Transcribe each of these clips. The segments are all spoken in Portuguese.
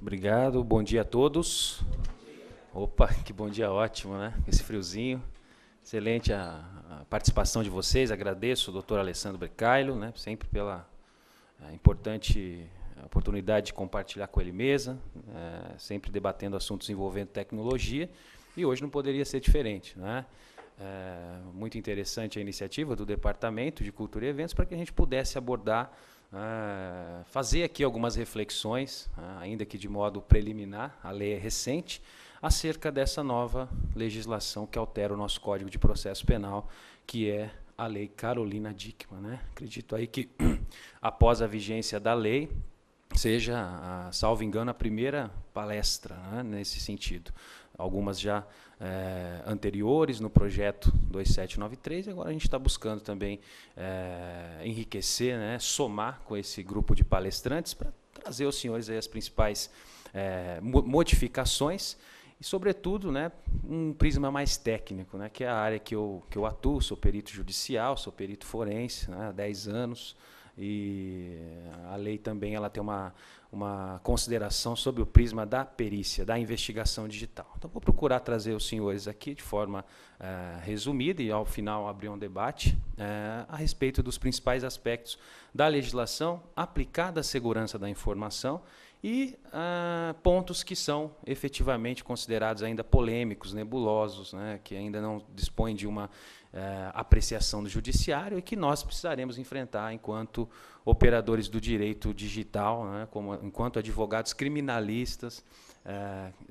Obrigado, bom dia a todos. Opa, que bom dia ótimo, né? Esse friozinho. Excelente a participação de vocês, agradeço ao doutor Alessandro Brecailo, né, sempre pela importante oportunidade de compartilhar com ele mesa, sempre debatendo assuntos envolvendo tecnologia, e hoje não poderia ser diferente, né? Muito interessante a iniciativa do Departamento de Cultura e Eventos para que a gente pudesse abordar, fazer aqui algumas reflexões, ainda que de modo preliminar, a lei é recente, acerca dessa nova legislação que altera o nosso Código de Processo Penal, que é a Lei Carolina Dickmann, né? Acredito aí que, após a vigência da lei, seja, salvo engano, a primeira palestra, né, nesse sentido. Algumas já anteriores no projeto 2793, e agora a gente está buscando também enriquecer, né, somar com esse grupo de palestrantes para trazer aos senhores aí as principais modificações e, sobretudo, né, um prisma mais técnico, né, que é a área que eu atuo, sou perito judicial, sou perito forense, né, há 10 anos, e a lei também ela tem uma consideração sobre o prisma da perícia, da investigação digital. Então, vou procurar trazer os senhores aqui de forma resumida e, ao final, abrir um debate a respeito dos principais aspectos da legislação aplicada à segurança da informação e pontos que são efetivamente considerados ainda polêmicos, nebulosos, né, que ainda não dispõem de uma apreciação do judiciário e que nós precisaremos enfrentar enquanto operadores do direito digital, né, enquanto advogados criminalistas,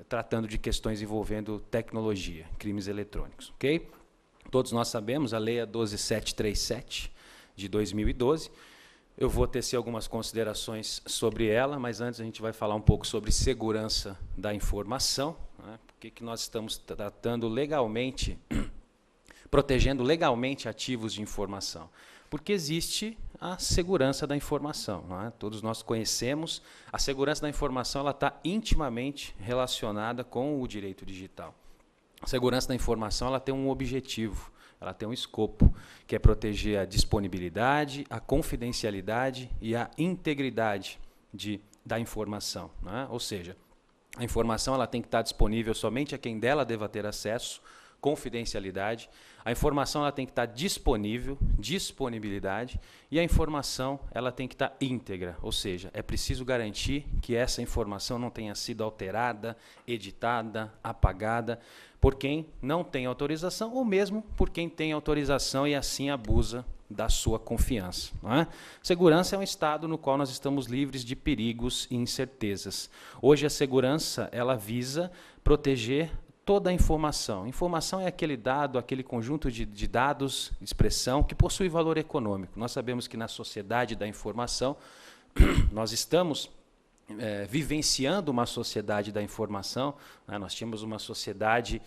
tratando de questões envolvendo tecnologia, crimes eletrônicos. Okay? Todos nós sabemos, a Lei é 12737, de 2012, eu vou tecer algumas considerações sobre ela, mas antes a gente vai falar um pouco sobre segurança da informação, né? Por que nós estamos tratando legalmente, protegendo legalmente ativos de informação? Porque existe a segurança da informação, não é? Todos nós conhecemos, a segurança da informação ela está intimamente relacionada com o direito digital. A segurança da informação ela tem um objetivo, ela tem um escopo, que é proteger a disponibilidade, a confidencialidade e a integridade da informação, né? Ou seja, a informação ela tem que estar disponível somente a quem dela deva ter acesso, confidencialidade, a informação ela tem que estar disponível, disponibilidade, e a informação ela tem que estar íntegra, ou seja, é preciso garantir que essa informação não tenha sido alterada, editada, apagada, por quem não tem autorização, ou mesmo por quem tem autorização e assim abusa da sua confiança. Não é? Segurança é um estado no qual nós estamos livres de perigos e incertezas. Hoje a segurança ela visa proteger toda a informação. Informação é aquele dado, aquele conjunto de dados, de expressão, que possui valor econômico. Nós sabemos que na sociedade da informação, nós estamos vivenciando uma sociedade da informação, né? Nós tínhamos uma sociedade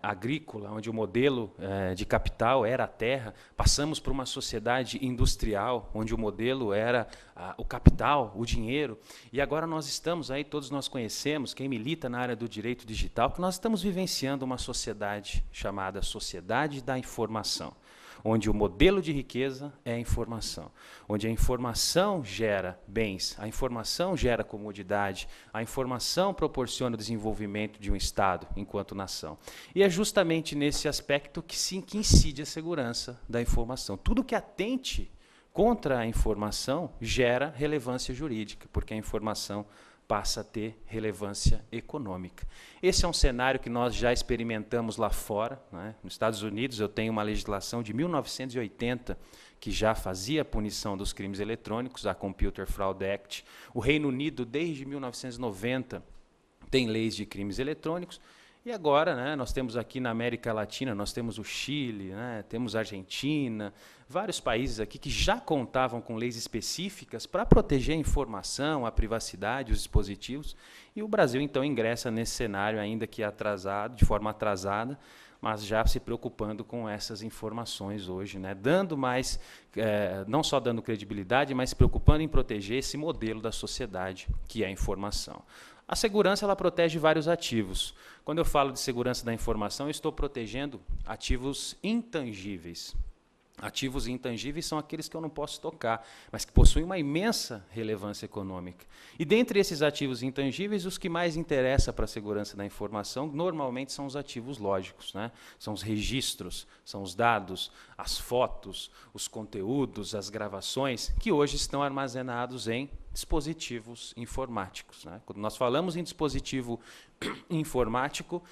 agrícola, onde o modelo de capital era a terra, passamos para uma sociedade industrial, onde o modelo era o capital, o dinheiro, e agora nós estamos aí, todos nós conhecemos, quem milita na área do direito digital, que nós estamos vivenciando uma sociedade chamada sociedade da informação, onde o modelo de riqueza é a informação, onde a informação gera bens, a informação gera comodidade, a informação proporciona o desenvolvimento de um Estado enquanto nação. E é justamente nesse aspecto que incide a segurança da informação. Tudo que atente contra a informação gera relevância jurídica, porque a informação passa a ter relevância econômica. Esse é um cenário que nós já experimentamos lá fora, né? Nos Estados Unidos, eu tenho uma legislação de 1980 que já fazia a punição dos crimes eletrônicos, a Computer Fraud Act. O Reino Unido, desde 1990, tem leis de crimes eletrônicos. E agora, né, nós temos aqui na América Latina, nós temos o Chile, né, temos a Argentina, vários países aqui que já contavam com leis específicas para proteger a informação, a privacidade, os dispositivos, e o Brasil, então, ingressa nesse cenário, ainda que atrasado, de forma atrasada, mas já se preocupando com essas informações hoje, né, dando mais, não só dando credibilidade, mas se preocupando em proteger esse modelo da sociedade, que é a informação. A segurança ela protege vários ativos. Quando eu falo de segurança da informação, eu estou protegendo ativos intangíveis. Ativos intangíveis são aqueles que eu não posso tocar, mas que possuem uma imensa relevância econômica. E dentre esses ativos intangíveis, os que mais interessam para a segurança da informação, normalmente são os ativos lógicos, né? São os registros, são os dados, as fotos, os conteúdos, as gravações, que hoje estão armazenados em dispositivos informáticos, né? Quando nós falamos em dispositivo informático,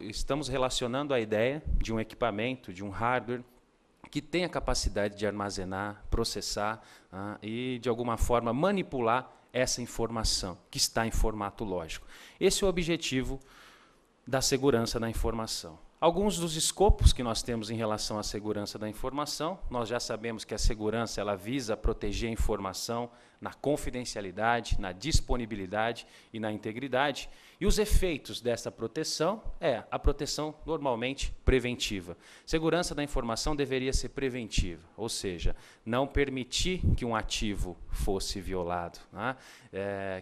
estamos relacionando a ideia de um equipamento, de um hardware, que tem a capacidade de armazenar, processar e, de alguma forma, manipular essa informação, que está em formato lógico. Esse é o objetivo da segurança da informação. Alguns dos escopos que nós temos em relação à segurança da informação, nós já sabemos que a segurança ela visa proteger a informação na confidencialidade, na disponibilidade e na integridade. E os efeitos dessa proteção é a proteção normalmente preventiva. Segurança da informação deveria ser preventiva, ou seja, não permitir que um ativo fosse violado, né?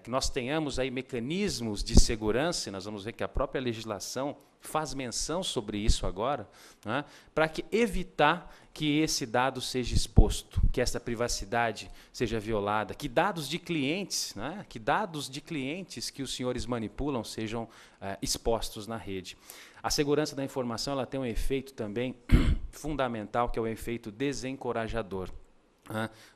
Que nós tenhamos aí mecanismos de segurança, e nós vamos ver que a própria legislação faz menção sobre isso agora, né, para evitar que esse dado seja exposto, que essa privacidade seja violada, que dados de clientes, né, que os senhores manipulam sejam expostos na rede. A segurança da informação ela tem um efeito também fundamental, que é o efeito desencorajador.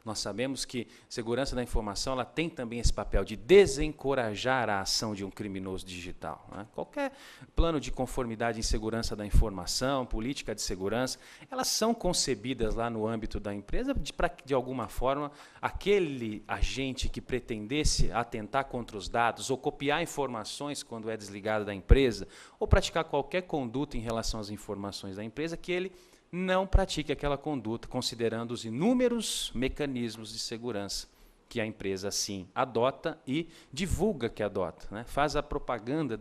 Nós sabemos que segurança da informação ela tem também esse papel de desencorajar a ação de um criminoso digital. Qualquer plano de conformidade em segurança da informação, política de segurança, elas são concebidas lá no âmbito da empresa para que, de alguma forma, aquele agente que pretendesse atentar contra os dados ou copiar informações quando é desligado da empresa ou praticar qualquer conduta em relação às informações da empresa, que ele não pratique aquela conduta, considerando os inúmeros mecanismos de segurança que a empresa, sim, adota e divulga que adota, né? Faz a propaganda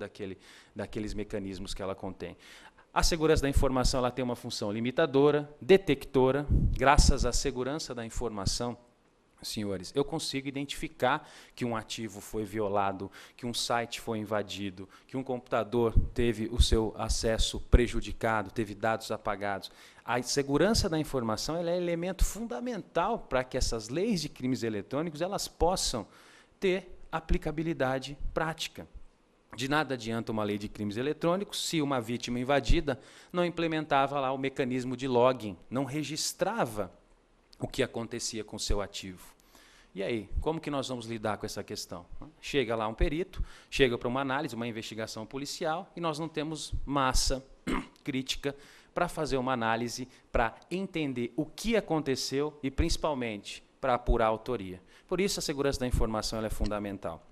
daqueles mecanismos que ela contém. A segurança da informação ela tem uma função limitadora, detectora. Graças à segurança da informação, senhores, eu consigo identificar que um ativo foi violado, que um site foi invadido, que um computador teve o seu acesso prejudicado, teve dados apagados. A segurança da informação ela é elemento fundamental para que essas leis de crimes eletrônicos elas possam ter aplicabilidade prática. De nada adianta uma lei de crimes eletrônicos se uma vítima invadida não implementava lá o mecanismo de login, não registrava o que acontecia com o seu ativo. E aí, como que nós vamos lidar com essa questão? Chega lá um perito, chega para uma análise, uma investigação policial, e nós não temos massa crítica para fazer uma análise, para entender o que aconteceu e, principalmente, para apurar a autoria. Por isso, a segurança da informação ela é fundamental.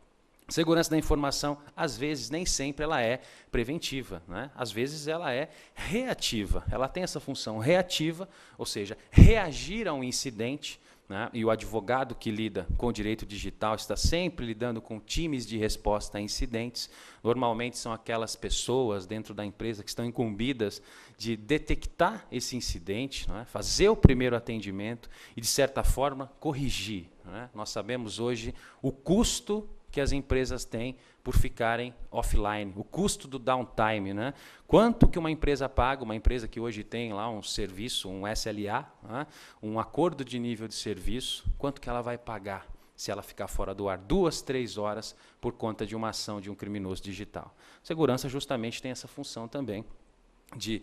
Segurança da informação, às vezes, nem sempre ela é preventiva, né? Às vezes ela é reativa, ela tem essa função reativa, ou seja, reagir a um incidente, né? E o advogado que lida com o direito digital está sempre lidando com times de resposta a incidentes. Normalmente são aquelas pessoas dentro da empresa que estão incumbidas de detectar esse incidente, né? Fazer o primeiro atendimento e, de certa forma, corrigir, né? Nós sabemos hoje o custo que as empresas têm por ficarem offline, o custo do downtime, né? Quanto que uma empresa paga, uma empresa que hoje tem lá um serviço, um SLA, né? Um acordo de nível de serviço, quanto que ela vai pagar se ela ficar fora do ar 2, 3 horas por conta de uma ação de um criminoso digital? Segurança justamente tem essa função também de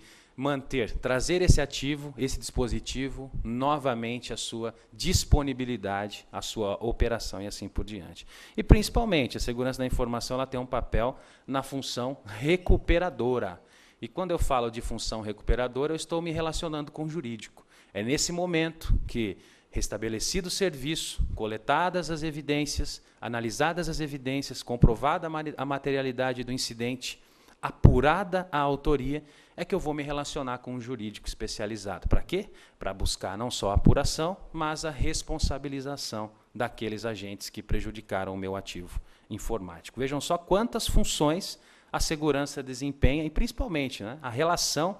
trazer esse ativo, esse dispositivo, novamente a sua disponibilidade, a sua operação e assim por diante. E, principalmente, a segurança da informação ela tem um papel na função recuperadora. E quando eu falo de função recuperadora, eu estou me relacionando com o jurídico. É nesse momento que, restabelecido o serviço, coletadas as evidências, analisadas as evidências, comprovada a materialidade do incidente, apurada a autoria, é que eu vou me relacionar com um jurídico especializado. Para quê? Para buscar não só a apuração, mas a responsabilização daqueles agentes que prejudicaram o meu ativo informático. Vejam só quantas funções a segurança desempenha e, principalmente, né, a relação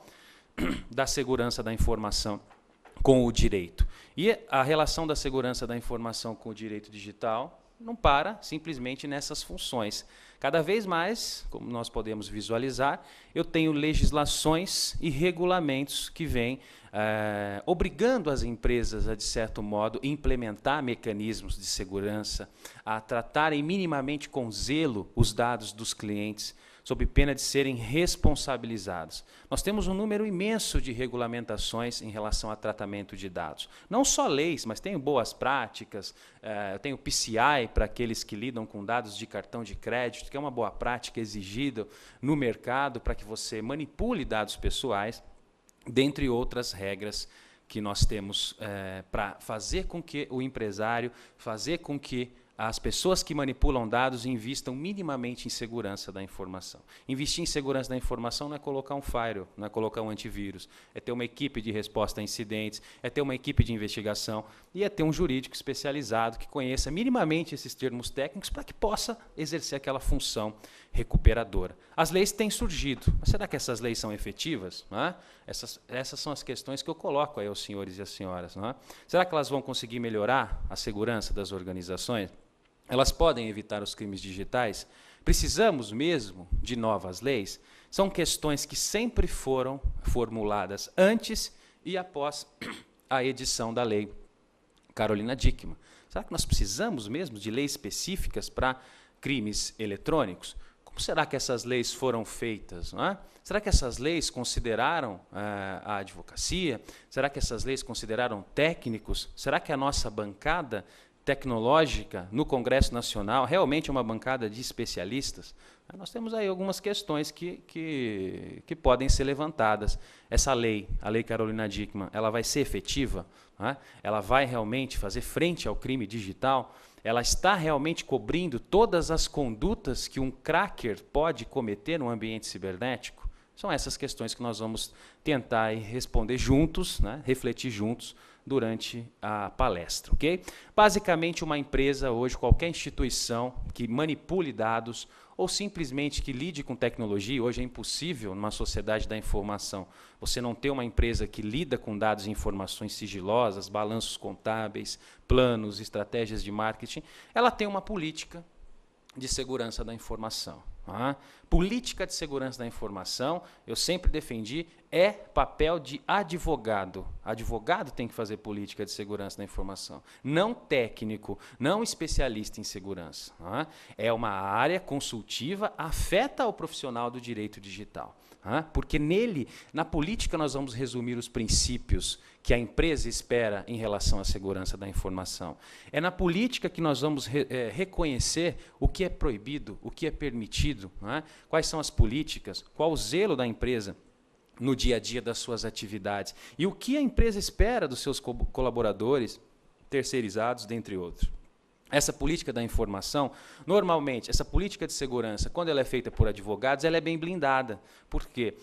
da segurança da informação com o direito. E a relação da segurança da informação com o direito digital não para simplesmente nessas funções. Cada vez mais, como nós podemos visualizar, eu tenho legislações e regulamentos que vêm obrigando as empresas a, de certo modo, implementar mecanismos de segurança, a tratarem minimamente com zelo os dados dos clientes, sob pena de serem responsabilizados. Nós temos um número imenso de regulamentações em relação a tratamento de dados. Não só leis, mas tem boas práticas, tem o PCI para aqueles que lidam com dados de cartão de crédito, que é uma boa prática exigida no mercado para que você manipule dados pessoais, dentre outras regras que nós temos para fazer com que o empresário, fazer com que as pessoas que manipulam dados investam minimamente em segurança da informação. Investir em segurança da informação não é colocar um firewall, não é colocar um antivírus, é ter uma equipe de resposta a incidentes, é ter uma equipe de investigação e é ter um jurídico especializado que conheça minimamente esses termos técnicos para que possa exercer aquela função recuperadora. As leis têm surgido, mas será que essas leis são efetivas? Essas são as questões que eu coloco aí aos senhores e às senhoras. Será que elas vão conseguir melhorar a segurança das organizações? Elas podem evitar os crimes digitais? Precisamos mesmo de novas leis? São questões que sempre foram formuladas antes e após a edição da lei Carolina Dickmann. Será que nós precisamos mesmo de leis específicas para crimes eletrônicos? Como será que essas leis foram feitas? Será que essas leis consideraram a advocacia? Será que essas leis consideraram técnicos? Será que a nossa bancada tecnológica no Congresso Nacional realmente é uma bancada de especialistas? Nós temos aí algumas questões que podem ser levantadas. Essa lei, a Lei Carolina Dickmann, ela vai ser efetiva? Ela vai realmente fazer frente ao crime digital? Ela está realmente cobrindo todas as condutas que um cracker pode cometer no ambiente cibernético? São essas questões que nós vamos tentar responder juntos, refletir juntos, durante a palestra, ok? Basicamente, uma empresa hoje, qualquer instituição que manipule dados ou simplesmente que lide com tecnologia, hoje é impossível numa sociedade da informação você não ter uma empresa que lida com dados e informações sigilosas, balanços contábeis, planos, estratégias de marketing, ela tem uma política de segurança da informação. Política de segurança da informação, eu sempre defendi, é papel de advogado. Advogado tem que fazer política de segurança da informação, não técnico, não especialista em segurança. É uma área consultiva, afeta o profissional do direito digital. Porque nele, na política, nós vamos resumir os princípios que a empresa espera em relação à segurança da informação. É na política que nós vamos reconhecer o que é proibido, o que é permitido, quais são as políticas, qual o zelo da empresa no dia a dia das suas atividades e o que a empresa espera dos seus colaboradores, terceirizados, dentre outros. Essa política da informação, normalmente, essa política de segurança, quando ela é feita por advogados, ela é bem blindada. Por quê?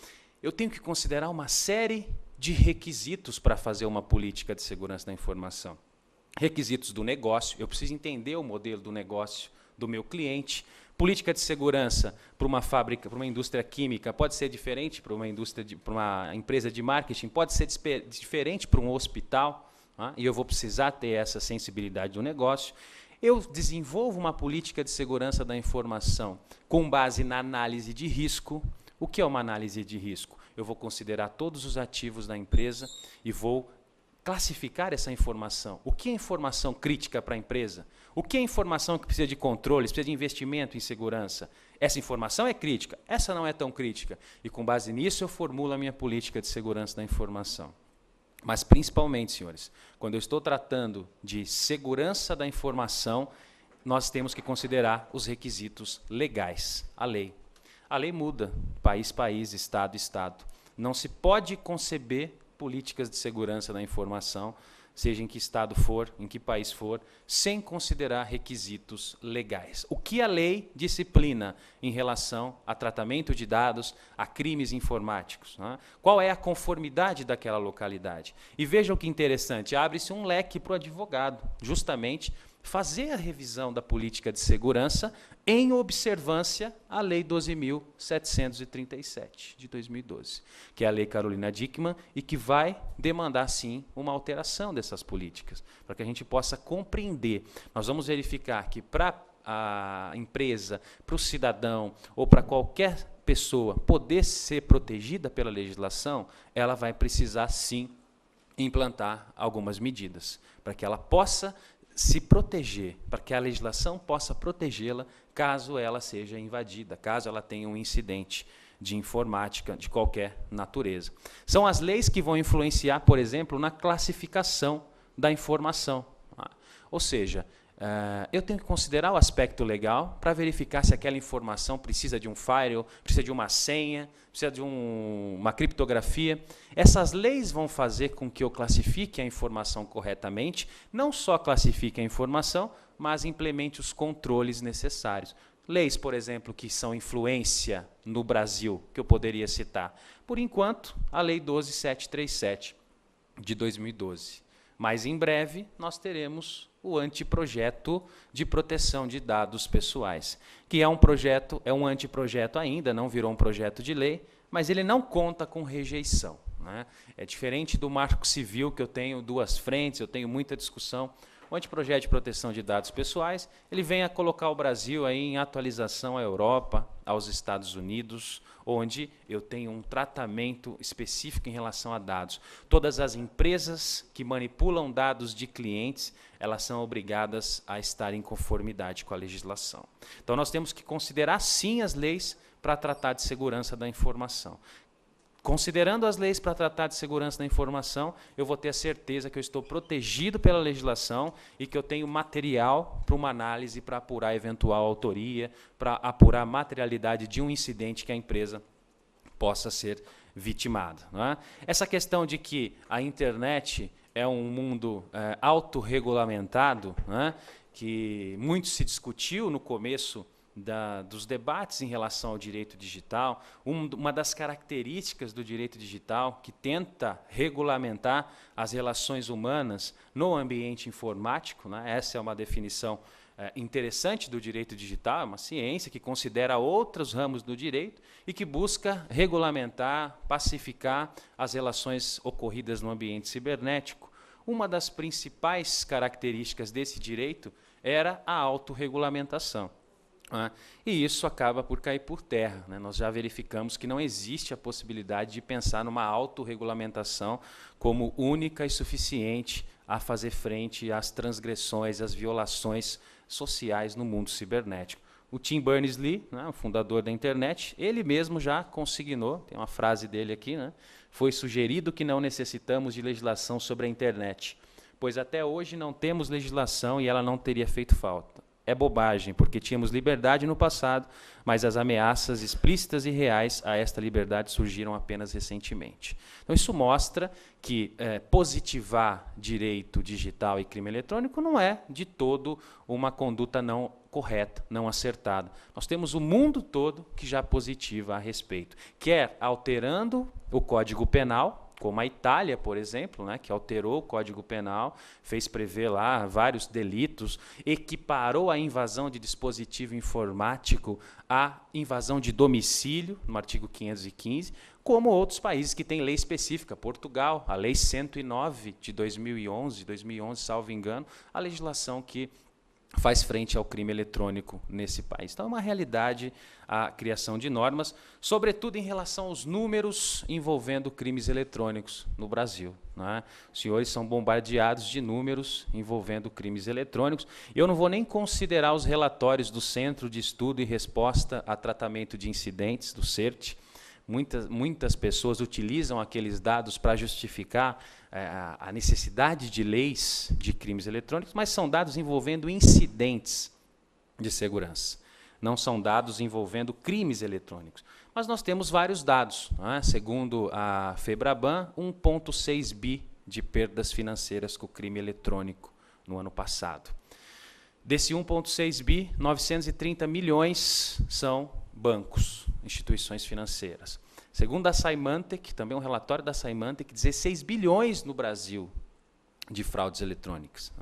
Eu tenho que considerar uma série de requisitos para fazer uma política de segurança da informação. Requisitos do negócio, eu preciso entender o modelo do negócio do meu cliente. Política de segurança para uma fábrica, para uma indústria química, pode ser diferente para para uma empresa de marketing, pode ser diferente para um hospital, e eu vou precisar ter essa sensibilidade do negócio. Eu desenvolvo uma política de segurança da informação com base na análise de risco. O que é uma análise de risco? Eu vou considerar todos os ativos da empresa e vou classificar essa informação. O que é informação crítica para a empresa? O que é informação que precisa de controle, precisa de investimento em segurança? Essa informação é crítica, essa não é tão crítica. E com base nisso eu formulo a minha política de segurança da informação. Mas, principalmente, senhores, quando eu estou tratando de segurança da informação, nós temos que considerar os requisitos legais, a lei. A lei muda, país, país, estado, estado. Não se pode conceber políticas de segurança da informação, seja em que estado for, em que país for, sem considerar requisitos legais. O que a lei disciplina em relação a tratamento de dados, a crimes informáticos? Qual é a conformidade daquela localidade? E vejam que interessante, abre-se um leque para o advogado, justamente fazer a revisão da política de segurança em observância à Lei 12.737, de 2012, que é a Lei Carolina Dickmann, e que vai demandar, sim, uma alteração dessas políticas, para que a gente possa compreender. Nós vamos verificar que, para a empresa, para o cidadão ou para qualquer pessoa poder ser protegida pela legislação, ela vai precisar, sim, implantar algumas medidas, para que ela possa se proteger, para que a legislação possa protegê-la caso ela seja invadida, caso ela tenha um incidente de informática de qualquer natureza. São as leis que vão influenciar, por exemplo, na classificação da informação. Ou seja, eu tenho que considerar o aspecto legal para verificar se aquela informação precisa de um firewall, precisa de uma senha, precisa de uma criptografia. Essas leis vão fazer com que eu classifique a informação corretamente, não só classifique a informação, mas implemente os controles necessários. Leis, por exemplo, que são influência no Brasil, que eu poderia citar. Por enquanto, a Lei 12.737, de 2012. Mas, em breve, nós teremos o anteprojeto de proteção de dados pessoais, que é um anteprojeto ainda, não virou um projeto de lei, mas ele não conta com rejeição, né? É diferente do Marco Civil, que eu tenho duas frentes, eu tenho muita discussão. O anteprojeto de proteção de dados pessoais, ele vem a colocar o Brasil aí em atualização à Europa, aos Estados Unidos, onde eu tenho um tratamento específico em relação a dados. Todas as empresas que manipulam dados de clientes, elas são obrigadas a estar em conformidade com a legislação. Então, nós temos que considerar, sim, as leis para tratar de segurança da informação. Considerando as leis para tratar de segurança da informação, eu vou ter a certeza que eu estou protegido pela legislação e que eu tenho material para uma análise, para apurar eventual autoria, para apurar a materialidade de um incidente que a empresa possa ser vitimada, não é? Essa questão de que a internet é um mundo autorregulamentado, né, que muito se discutiu no começo dos debates em relação ao direito digital. Uma das características do direito digital que tenta regulamentar as relações humanas no ambiente informático, né? Essa é uma definição interessante do direito digital, é uma ciência que considera outros ramos do direito e que busca regulamentar, pacificar as relações ocorridas no ambiente cibernético. Uma das principais características desse direito era a autorregulamentação. E isso acaba por cair por terra, né? Nós já verificamos que não existe a possibilidade de pensar numa autorregulamentação como única e suficiente a fazer frente às transgressões, às violações sociais no mundo cibernético. O Tim Berners-Lee, né, o fundador da internet, ele mesmo já consignou, tem uma frase dele aqui, né, foi sugerido que não necessitamos de legislação sobre a internet, pois até hoje não temos legislação e ela não teria feito falta. É bobagem, porque tínhamos liberdade no passado, mas as ameaças explícitas e reais a esta liberdade surgiram apenas recentemente. Então, isso mostra que positivar direito digital e crime eletrônico não é, de todo, uma conduta não correta, não acertada. Nós temos o mundo todo que já positiva a respeito, quer alterando o Código Penal, como a Itália, por exemplo, né, que alterou o Código Penal, fez prever lá vários delitos, equiparou a invasão de dispositivo informático à invasão de domicílio, no artigo 515, como outros países que têm lei específica. Portugal, a Lei 109 de 2011, salvo engano, a legislação que faz frente ao crime eletrônico nesse país. Então, é uma realidade a criação de normas, sobretudo em relação aos números envolvendo crimes eletrônicos no Brasil, né? Os senhores são bombardeados de números envolvendo crimes eletrônicos. Eu não vou nem considerar os relatórios do Centro de Estudo e Resposta a Tratamento de Incidentes, do CERT. Muitas pessoas utilizam aqueles dados para justificar a necessidade de leis de crimes eletrônicos, mas são dados envolvendo incidentes de segurança, não são dados envolvendo crimes eletrônicos. Mas nós temos vários dados, né? Segundo a FEBRABAN, 1,6 bi de perdas financeiras com o crime eletrônico no ano passado. Desse 1,6 bi, 930 milhões são bancos, instituições financeiras. Segundo a Symantec, também um relatório da Symantec, 16 bilhões no Brasil de fraudes eletrônicas.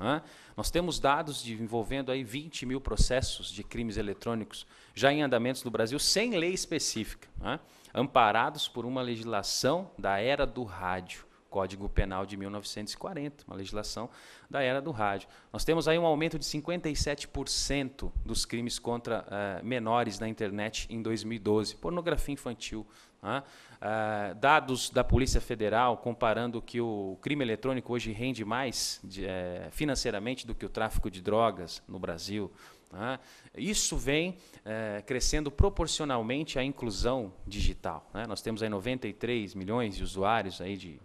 Nós temos dados envolvendo aí 20 mil processos de crimes eletrônicos já em andamentos no Brasil, sem lei específica, amparados por uma legislação da era do rádio, Código Penal de 1940, uma legislação da era do rádio. Nós temos aí um aumento de 57% dos crimes contra menores na internet em 2012, pornografia infantil. Dados da Polícia Federal comparando que o crime eletrônico hoje rende mais financeiramente do que o tráfico de drogas no Brasil. Isso vem crescendo proporcionalmente à inclusão digital. Nós temos aí 93 milhões de usuários, aí de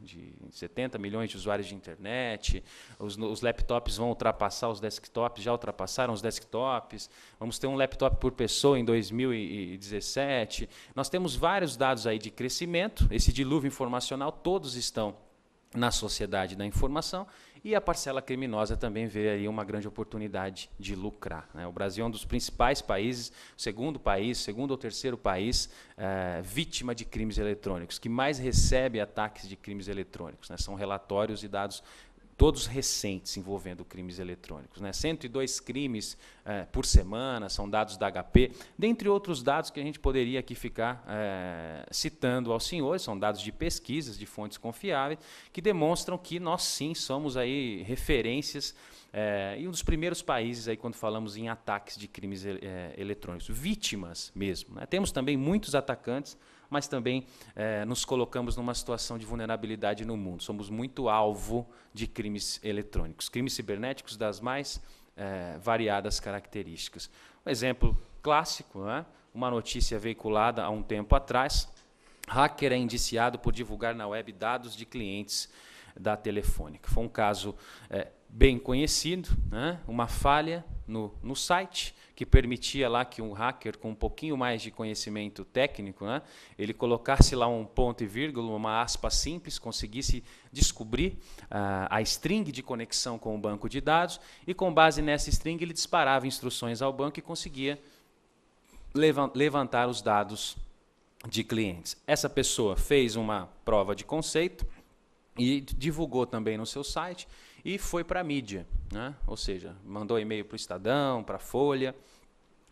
70 milhões de usuários de internet, os laptops vão ultrapassar os desktops, já ultrapassaram os desktops, vamos ter um laptop por pessoa em 2017. Nós temos vários dados aí de crescimento, esse dilúvio informacional, todos estão na sociedade da informação, e a parcela criminosa também vê aí uma grande oportunidade de lucrar. O Brasil é um dos principais países, segundo ou terceiro país vítima de crimes eletrônicos, que mais recebe ataques de crimes eletrônicos. São relatórios e dados todos recentes envolvendo crimes eletrônicos. 102 crimes por semana, são dados da HP, dentre outros dados que a gente poderia aqui ficar citando aos senhores, são dados de pesquisas, de fontes confiáveis, que demonstram que nós sim somos aí referências e um dos primeiros países aí quando falamos em ataques de crimes eletrônicos, vítimas mesmo. Temos também muitos atacantes, mas também nos colocamos numa situação de vulnerabilidade no mundo. Somos muito alvo de crimes eletrônicos, crimes cibernéticos das mais variadas características. Um exemplo clássico, uma notícia veiculada há um tempo atrás, hacker é indiciado por divulgar na web dados de clientes da Telefônica. Foi um caso bem conhecido, uma falha no site, que permitia lá que um hacker com um pouquinho mais de conhecimento técnico, ele colocasse lá um ponto e vírgula, uma aspa simples, conseguisse descobrir a string de conexão com o banco de dados, e com base nessa string ele disparava instruções ao banco e conseguia levantar os dados de clientes. Essa pessoa fez uma prova de conceito e divulgou também no seu site, e foi para a mídia, ou seja, mandou e-mail para o Estadão, para a Folha,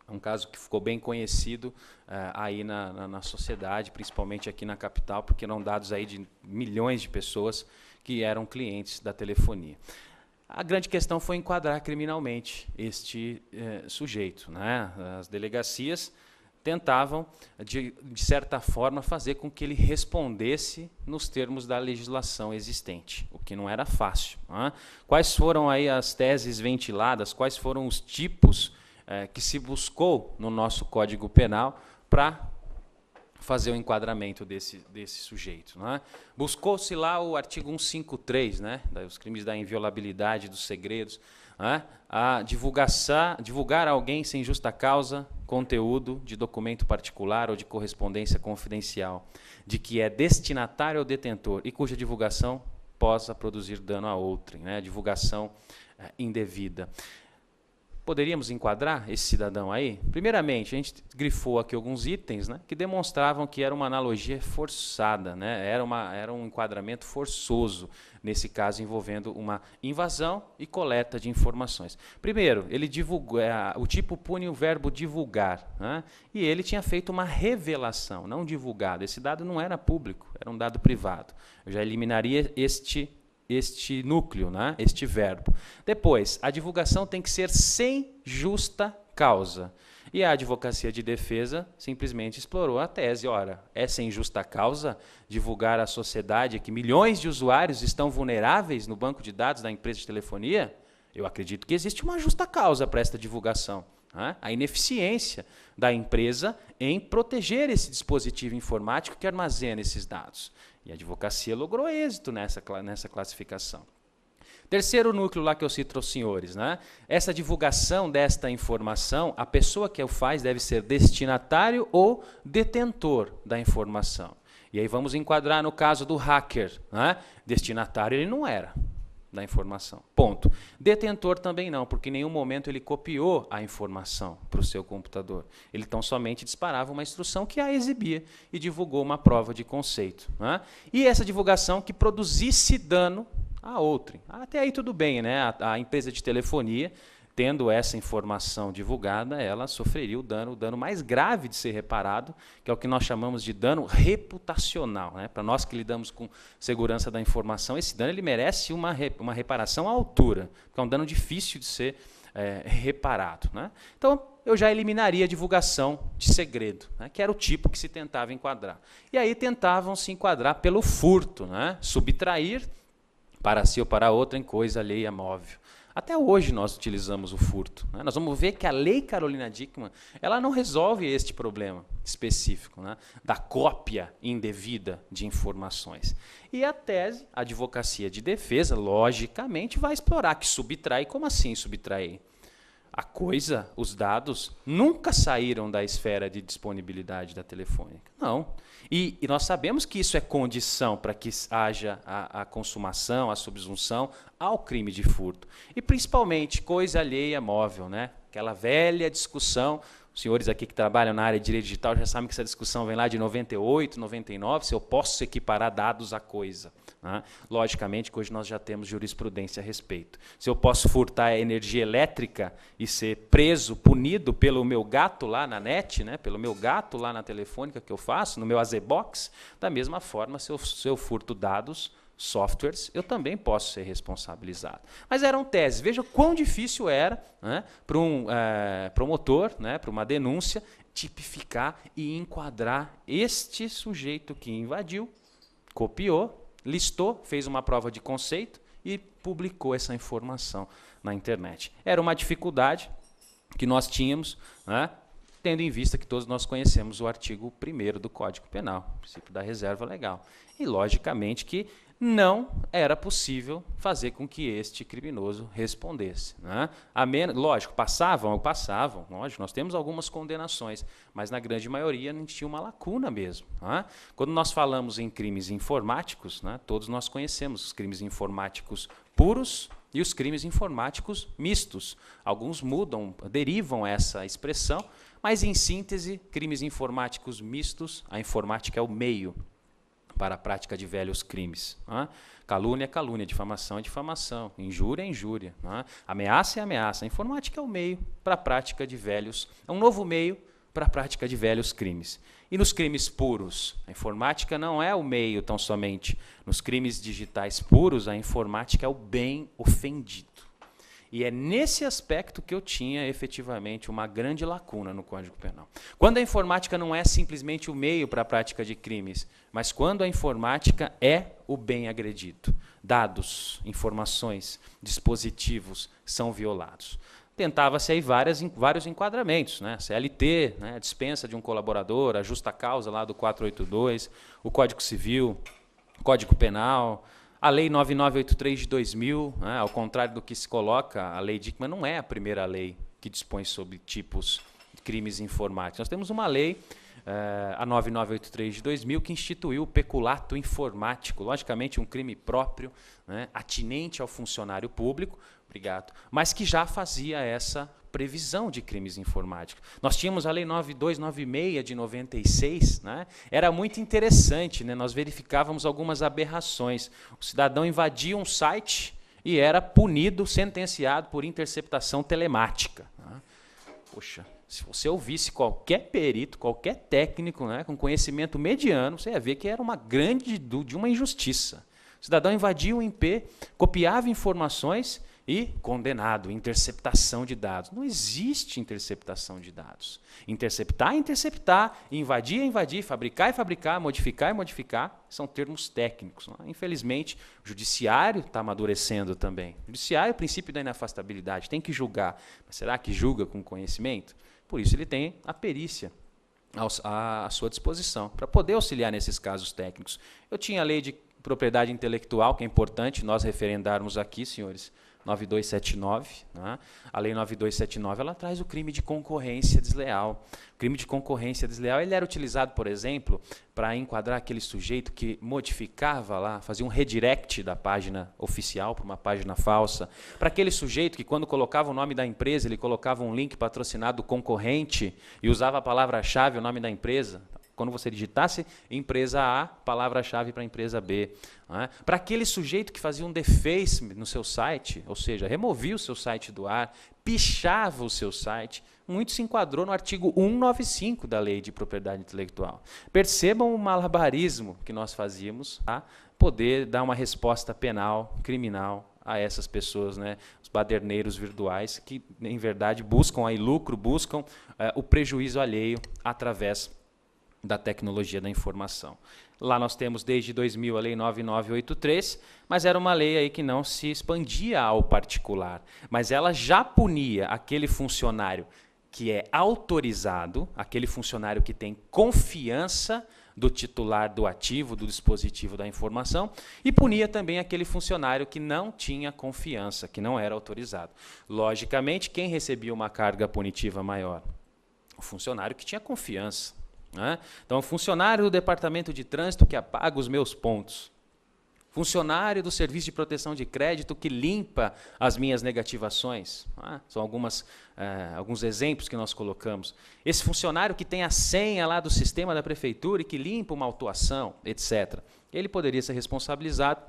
um caso que ficou bem conhecido aí na sociedade, principalmente aqui na capital, porque eram dados aí de milhões de pessoas que eram clientes da telefonia. A grande questão foi enquadrar criminalmente este sujeito. As delegacias tentavam, de certa forma, fazer com que ele respondesse nos termos da legislação existente, o que não era fácil. Quais foram aí as teses ventiladas, quais foram os tipos que se buscou no nosso Código Penal para fazer o enquadramento desse sujeito? Buscou-se lá o artigo 153, os crimes da inviolabilidade dos segredos, a divulgar a alguém sem justa causa conteúdo de documento particular ou de correspondência confidencial, de que é destinatário ou detentor e cuja divulgação possa produzir dano a outrem, divulgação indevida. Poderíamos enquadrar esse cidadão aí? Primeiramente, a gente grifou aqui alguns itens que demonstravam que era uma analogia forçada, era um enquadramento forçoso, nesse caso envolvendo uma invasão e coleta de informações. Primeiro, ele divulgou, o tipo pune o verbo divulgar, e ele tinha feito uma revelação, não divulgado. Esse dado não era público, era um dado privado. Eu já eliminaria este núcleo, este verbo. Depois, a divulgação tem que ser sem justa causa. E a advocacia de defesa simplesmente explorou a tese. Ora, é sem justa causa divulgar à sociedade que milhões de usuários estão vulneráveis no banco de dados da empresa de telefonia? Eu acredito que existe uma justa causa para esta divulgação. A ineficiência da empresa em proteger esse dispositivo informático que armazena esses dados. E a advocacia logrou êxito nessa classificação. Terceiro núcleo lá que eu cito aos senhores, essa divulgação desta informação, a pessoa que o faz deve ser destinatário ou detentor da informação. E aí vamos enquadrar no caso do hacker. Destinatário ele não era da informação, ponto. Detentor também não, porque em nenhum momento ele copiou a informação para o seu computador. Ele tão somente disparava uma instrução que a exibia e divulgou uma prova de conceito. E essa divulgação que produzisse dano a outrem. Até aí tudo bem, né? A empresa de telefonia, tendo essa informação divulgada, ela sofreria o dano mais grave de ser reparado, que é o que nós chamamos de dano reputacional. Né? Para nós que lidamos com segurança da informação, esse dano ele merece uma reparação à altura, porque é um dano difícil de ser reparado. Né? Então, eu já eliminaria a divulgação de segredo, né? Que era o tipo que se tentava enquadrar. E aí tentavam se enquadrar pelo furto, né? Subtrair para si ou para outra em coisa alheia móvel. Até hoje nós utilizamos o furto. Né? Nós vamos ver que a Lei Carolina Dickmann ela não resolve este problema específico, né? Da cópia indevida de informações. E a tese, a advocacia de defesa, logicamente, vai explorar que subtrair. Como assim subtrair? A coisa, os dados, nunca saíram da esfera de disponibilidade da telefônica. Não. E nós sabemos que isso é condição para que haja a consumação, a subsunção ao crime de furto. E, principalmente, coisa alheia móvel, né? Aquela velha discussão. Os senhores aqui que trabalham na área de direito digital já sabem que essa discussão vem lá de 98, 99, se eu posso equiparar dados a coisa. Né? Logicamente que hoje nós já temos jurisprudência a respeito. Se eu posso furtar a energia elétrica e ser preso, punido pelo meu gato lá na net, né? Pelo meu gato lá na telefônica que eu faço, no meu Azebox, da mesma forma, se eu furto dados, softwares, eu também posso ser responsabilizado. Mas eram teses. Veja quão difícil era, né, para um promotor, né, para uma denúncia, tipificar e enquadrar este sujeito que invadiu, copiou, listou, fez uma prova de conceito e publicou essa informação na internet. Era uma dificuldade que nós tínhamos, né, tendo em vista que todos nós conhecemos o artigo 1º do Código Penal, o princípio da reserva legal. E, logicamente, que não era possível fazer com que este criminoso respondesse. Né? Lógico, passavam, lógico, nós temos algumas condenações, mas na grande maioria a gente tinha uma lacuna mesmo. Né? Quando nós falamos em crimes informáticos, né, todos nós conhecemos os crimes informáticos puros e os crimes informáticos mistos. Alguns mudam, derivam essa expressão, mas, em síntese, crimes informáticos mistos, a informática é o meio para a prática de velhos crimes. Né? Calúnia é calúnia, difamação é difamação, injúria é injúria, né? Ameaça é ameaça. A informática é o meio para a prática de velhos, é um novo meio para a prática de velhos crimes. E nos crimes puros, a informática não é o meio tão somente. Nos crimes digitais puros, a informática é o bem ofendido. E é nesse aspecto que eu tinha, efetivamente, uma grande lacuna no Código Penal. Quando a informática não é simplesmente o meio para a prática de crimes, mas quando a informática é o bem agredido. Dados, informações, dispositivos são violados. Tentava-se aí vários enquadramentos, né? CLT, né? Dispensa de um colaborador, a justa causa lá do 482, o Código Civil, o Código Penal, a Lei 9983 de 2000, né, ao contrário do que se coloca, a Lei Dickmann não é a primeira lei que dispõe sobre tipos de crimes informáticos. Nós temos uma lei, a 9983 de 2000, que instituiu o peculato informático, logicamente um crime próprio, né, atinente ao funcionário público, obrigado, mas que já fazia essa previsão de crimes informáticos. Nós tínhamos a Lei 9296 de 96, né? Era muito interessante, né? Nós verificávamos algumas aberrações. O cidadão invadia um site e era punido, sentenciado por interceptação telemática. Né? Poxa, se você ouvisse qualquer perito, qualquer técnico, né, com conhecimento mediano, você ia ver que era uma grande de uma injustiça. O cidadão invadia o IP, copiava informações e condenado, interceptação de dados. Não existe interceptação de dados. Interceptar é interceptar, invadir é invadir, fabricar é fabricar, modificar é modificar, são termos técnicos. Não é? Infelizmente, o judiciário está amadurecendo também. O judiciário é o princípio da inafastabilidade, tem que julgar. Mas será que julga com conhecimento? Por isso ele tem a perícia à sua disposição, para poder auxiliar nesses casos técnicos. Eu tinha a lei de propriedade intelectual, que é importante nós referendarmos aqui, senhores, 9279, né? A Lei 9279 ela traz o crime de concorrência desleal. O crime de concorrência desleal ele era utilizado, por exemplo, para enquadrar aquele sujeito que modificava lá, fazia um redirect da página oficial para uma página falsa, para aquele sujeito que quando colocava o nome da empresa, ele colocava um link patrocinado do concorrente e usava a palavra-chave, o nome da empresa. quando você digitasse empresa A, palavra-chave para a empresa B. Né? Para aquele sujeito que fazia um deface no seu site, ou seja, removia o seu site do ar, pichava o seu site, muito se enquadrou no artigo 195 da Lei de Propriedade Intelectual. Percebam o malabarismo que nós fazíamos a poder dar uma resposta penal, criminal, a essas pessoas, né, os baderneiros virtuais, que, em verdade, buscam aí lucro, buscam o prejuízo alheio através da tecnologia da informação. Lá nós temos, desde 2000, a Lei 9983, mas era uma lei aí que não se expandia ao particular, mas ela já punia aquele funcionário que é autorizado, aquele funcionário que tem confiança do titular do ativo, do dispositivo da informação, e punia também aquele funcionário que não tinha confiança, que não era autorizado. Logicamente, quem recebia uma carga punitiva maior? O funcionário que tinha confiança. Né? Então, o funcionário do departamento de trânsito que apaga os meus pontos. Funcionário do serviço de proteção de crédito que limpa as minhas negativações. São alguns exemplos que nós colocamos. Esse funcionário que tem a senha lá do sistema da prefeitura e que limpa uma autuação, etc. Ele poderia ser responsabilizado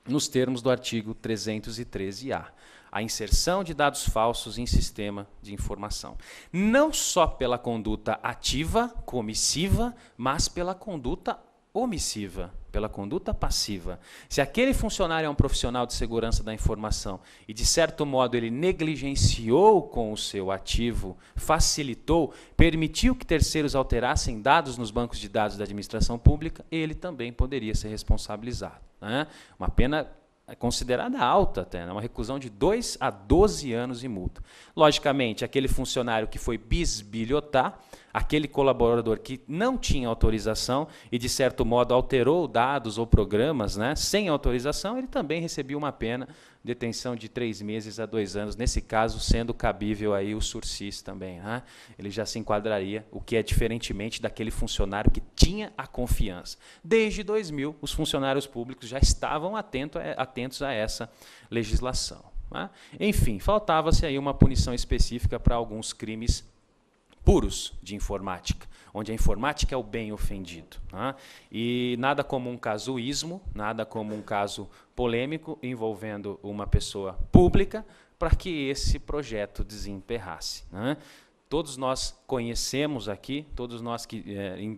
nos termos do artigo 313-A. A inserção de dados falsos em sistema de informação. Não só pela conduta ativa, comissiva, mas pela conduta omissiva, pela conduta passiva. Se aquele funcionário é um profissional de segurança da informação e, de certo modo, ele negligenciou com o seu ativo, facilitou, permitiu que terceiros alterassem dados nos bancos de dados da administração pública, ele também poderia ser responsabilizado. Né? Uma pena considerada alta até, né? Uma reclusão de 2 a 12 anos e multa. Logicamente, aquele funcionário que foi bisbilhotar, aquele colaborador que não tinha autorização e, de certo modo, alterou dados ou programas, né, sem autorização, ele também recebia uma pena, detenção de 3 meses a 2 anos, nesse caso, sendo cabível aí o sursis também. Né? Ele já se enquadraria, o que é diferentemente daquele funcionário que tinha a confiança. Desde 2000, os funcionários públicos já estavam atentos a essa legislação. Né? Enfim, faltava-se aí uma punição específica para alguns crimes puros de informática, onde a informática é o bem ofendido. Né? E nada como um casuísmo, nada como um caso polêmico envolvendo uma pessoa pública para que esse projeto desemperrasse. Né? Todos nós conhecemos aqui, todos nós que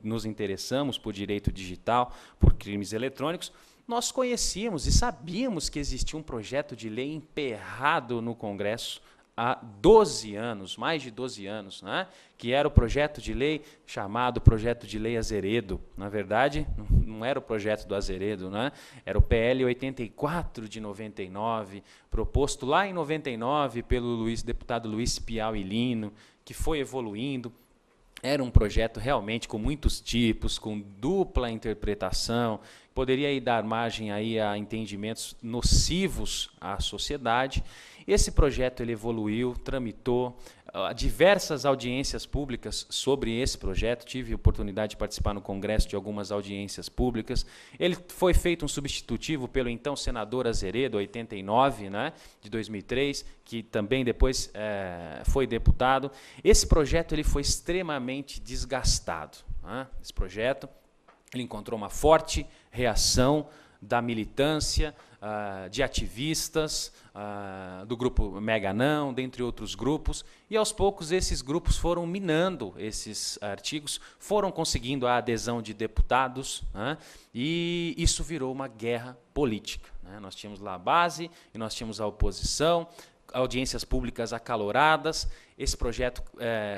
nos interessamos por direito digital, por crimes eletrônicos, nós conhecíamos e sabíamos que existia um projeto de lei emperrado no Congresso há 12 anos, mais de 12 anos, né? Que era o projeto de lei chamado Projeto de Lei Azeredo. Na verdade, não era o projeto do Azeredo, né? Era o PL 84 de 99, proposto lá em 99 pelo deputado Luiz Piau e Lino, que foi evoluindo. Era um projeto realmente com muitos tipos, com dupla interpretação, poderia aí dar margem aí a entendimentos nocivos à sociedade. Esse projeto ele evoluiu, tramitou, diversas audiências públicas sobre esse projeto, tive a oportunidade de participar no Congresso de algumas audiências públicas. Ele foi feito um substitutivo pelo então senador Azeredo, 89, né, de 2003, que também depois foi deputado. Esse projeto ele foi extremamente desgastado. Né? Esse projeto ele encontrou uma forte reação da militância, de ativistas, do grupo Mega Não, dentre outros grupos, e aos poucos esses grupos foram minando esses artigos, foram conseguindo a adesão de deputados, né, e isso virou uma guerra política. Né. Nós tínhamos lá a base e nós tínhamos a oposição, audiências públicas acaloradas, esse projeto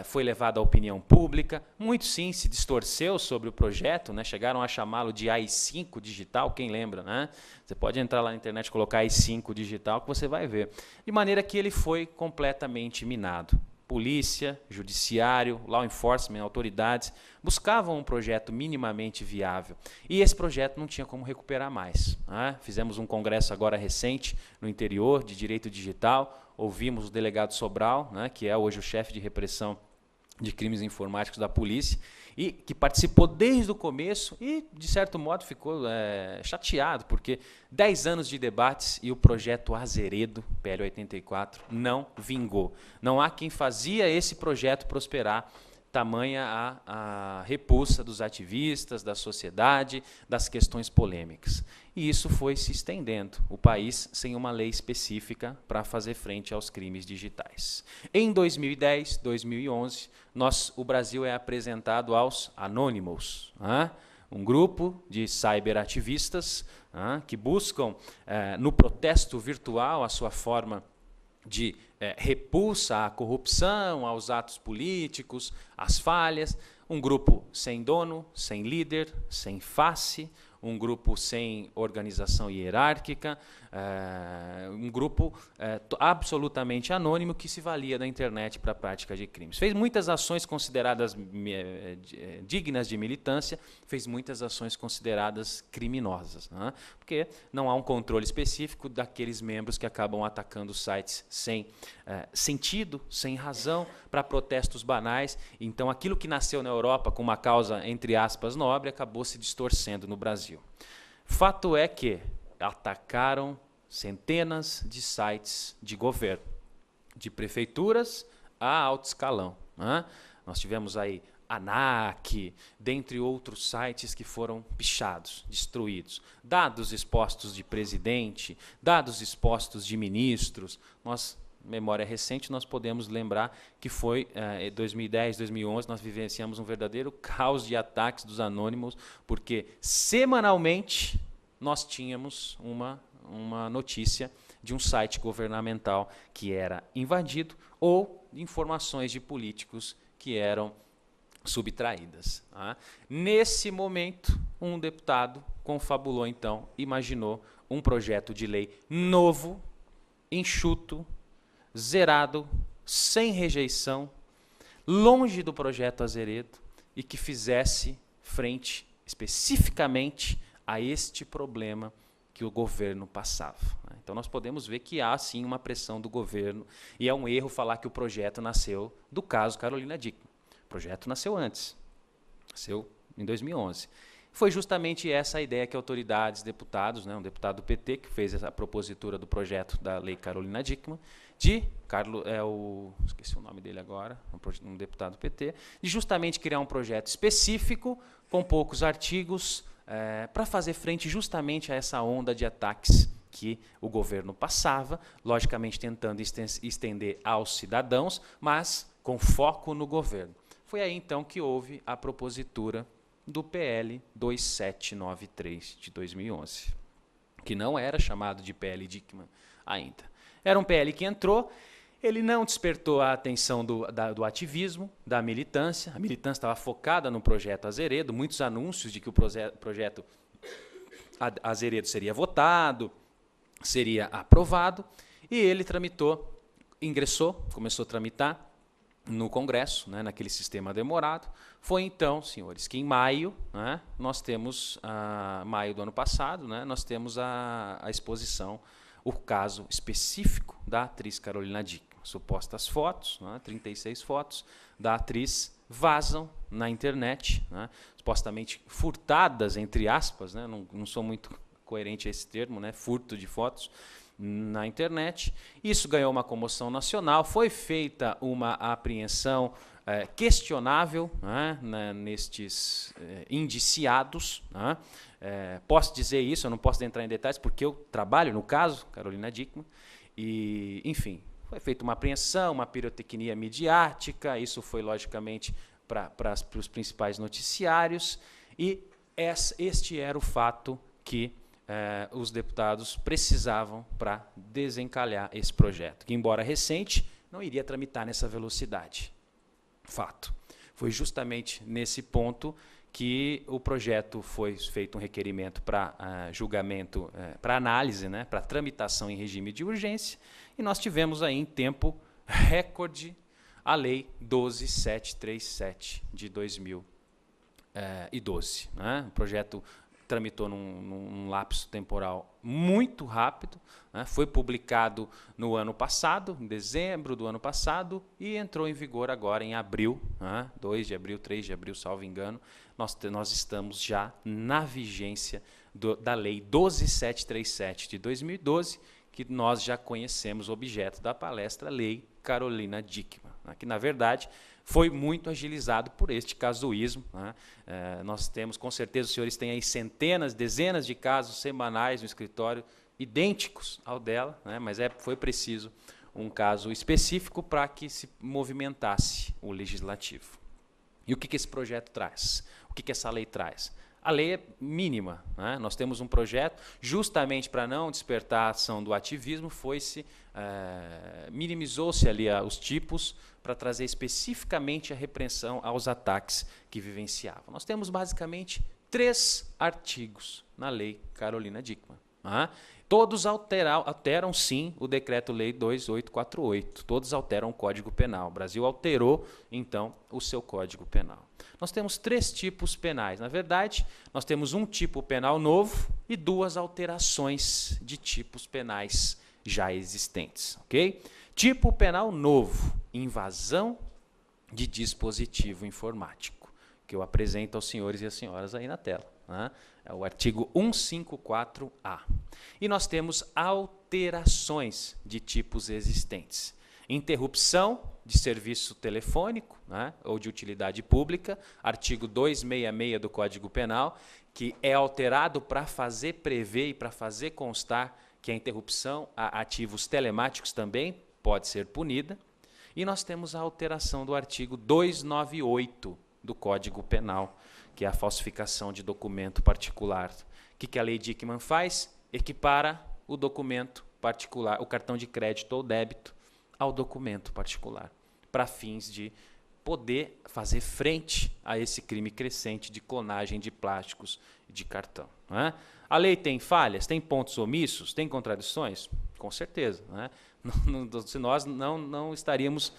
foi levado à opinião pública, muito sim se distorceu sobre o projeto, né? Chegaram a chamá-lo de AI-5 digital, quem lembra? Né? Você pode entrar lá na internet e colocar AI-5 digital que você vai ver. De maneira que ele foi completamente minado. Polícia, judiciário, law enforcement, autoridades, buscavam um projeto minimamente viável. E esse projeto não tinha como recuperar mais. Né? Fizemos um congresso agora recente, no interior, de direito digital, ouvimos o delegado Sobral, né, que é hoje o chefe de repressão de crimes informáticos da polícia, e que participou desde o começo e, de certo modo, ficou chateado, porque 10 anos de debates e o projeto Azeredo, PL 84, não vingou. Não há quem fazia esse projeto prosperar tamanha a repulsa dos ativistas, da sociedade, das questões polêmicas. E isso foi se estendendo, o país sem uma lei específica para fazer frente aos crimes digitais. Em 2010, 2011, o Brasil é apresentado aos Anonymous, um grupo de cyberativistas que buscam, no protesto virtual, a sua forma de repulsa à corrupção, aos atos políticos, às falhas, um grupo sem dono, sem líder, sem face, um grupo sem organização hierárquica, um grupo absolutamente anônimo que se valia da internet para a prática de crimes. Fez muitas ações consideradas dignas de militância, fez muitas ações consideradas criminosas, porque não há um controle específico daqueles membros que acabam atacando sites sem sentido, sem razão, para protestos banais. Então, aquilo que nasceu na Europa com uma causa, entre aspas, nobre, acabou se distorcendo no Brasil. Fato é que atacaram centenas de sites de governo, de prefeituras a alto escalão. Nós tivemos aí ANAC, dentre outros sites que foram pichados, destruídos. Dados expostos de presidente, dados expostos de ministros. Memória recente, nós podemos lembrar que foi em 2010, 2011, nós vivenciamos um verdadeiro caos de ataques dos anônimos, porque semanalmente nós tínhamos uma notícia de um site governamental que era invadido ou informações de políticos que eram subtraídas. Nesse momento, um deputado confabulou, então, imaginou um projeto de lei novo, enxuto, zerado, sem rejeição, longe do projeto Azeredo e que fizesse frente especificamente a este problema que o governo passava. Então, nós podemos ver que há, sim, uma pressão do governo e é um erro falar que o projeto nasceu do caso Carolina Dickmann. O projeto nasceu antes, nasceu em 2011. Foi justamente essa a ideia que autoridades, deputados, um deputado do PT, que fez a propositura do projeto da lei Carolina Dickmann, esqueci o nome dele agora, um deputado do PT, de justamente criar um projeto específico, com poucos artigos, para fazer frente justamente a essa onda de ataques que o governo passava, logicamente tentando estender aos cidadãos, mas com foco no governo. Foi aí, então, que houve a propositura do PL 2793 de 2011, que não era chamado de PL Dickmann ainda. Era um PL que entrou, ele não despertou a atenção do ativismo, da militância. A militância estava focada no projeto Azeredo, muitos anúncios de que o projeto Azeredo seria votado, seria aprovado, e ele começou a tramitar no Congresso, naquele sistema demorado. Foi então, senhores, que em maio, nós temos, maio do ano passado, nós temos a exposição, o caso específico da atriz Carolina Dickmann. Supostas fotos, 36 fotos, da atriz vazam na internet, supostamente furtadas, entre aspas, não sou muito coerente a esse termo, furto de fotos, na internet. Isso ganhou uma comoção nacional, foi feita uma apreensão questionável nestes indiciados. Posso dizer isso, eu não posso entrar em detalhes, porque eu trabalho no caso, Carolina Dickmann, e, enfim, foi feita uma apreensão, uma pirotecnia midiática, isso foi, logicamente, para os principais noticiários, e este era o fato que os deputados precisavam para desencalhar esse projeto, que, embora recente, não iria tramitar nessa velocidade. Fato. Foi justamente nesse ponto que o projeto foi feito um requerimento para julgamento, para análise, para tramitação em regime de urgência, e nós tivemos aí em tempo recorde a Lei 12737 de 2012. O projeto tramitou num lapso temporal muito rápido, foi publicado no ano passado, em dezembro do ano passado, e entrou em vigor agora em abril, 2 de abril, 3 de abril, salvo engano. Nós estamos já na vigência da Lei 12737 de 2012, que nós já conhecemos, objeto da palestra, Lei Carolina Dickmann. né, que, na verdade, foi muito agilizado por este casuísmo. Né? Nós temos, com certeza, os senhores têm aí centenas, dezenas de casos semanais no escritório idênticos ao dela, né? Mas foi preciso um caso específico para que se movimentasse o legislativo. E o que esse projeto traz? O que essa lei traz? A lei é mínima. Né? Nós temos um projeto, justamente para não despertar a ação do ativismo, minimizou-se ali os tipos para trazer especificamente a repreensão aos ataques que vivenciavam. Nós temos basicamente 3 artigos na lei Carolina Dickmann. Todos alteram, sim, o Decreto-Lei 2848. Todos alteram o Código Penal. O Brasil alterou, então, o seu Código Penal. Nós temos 3 tipos penais. Na verdade, nós temos um tipo penal novo e 2 alterações de tipos penais já existentes. Okay? Tipo penal novo, invasão de dispositivo informático, que eu apresento aos senhores e às senhoras aí na tela. Né? É o artigo 154-A. E nós temos alterações de tipos existentes. Interrupção de serviço telefônico, né, ou de utilidade pública, artigo 266 do Código Penal, que é alterado para fazer prever e para fazer constar que a interrupção a ativos telemáticos também pode ser punida. E nós temos a alteração do artigo 298 do Código Penal, que é a falsificação de documento particular. O que a lei Dickmann faz? Equipara o documento particular, o cartão de crédito ou débito, ao documento particular, para fins de poder fazer frente a esse crime crescente de clonagem de plásticos de cartão. Né? A lei tem falhas, tem pontos omissos, tem contradições? Com certeza. Né? Nós não estaríamos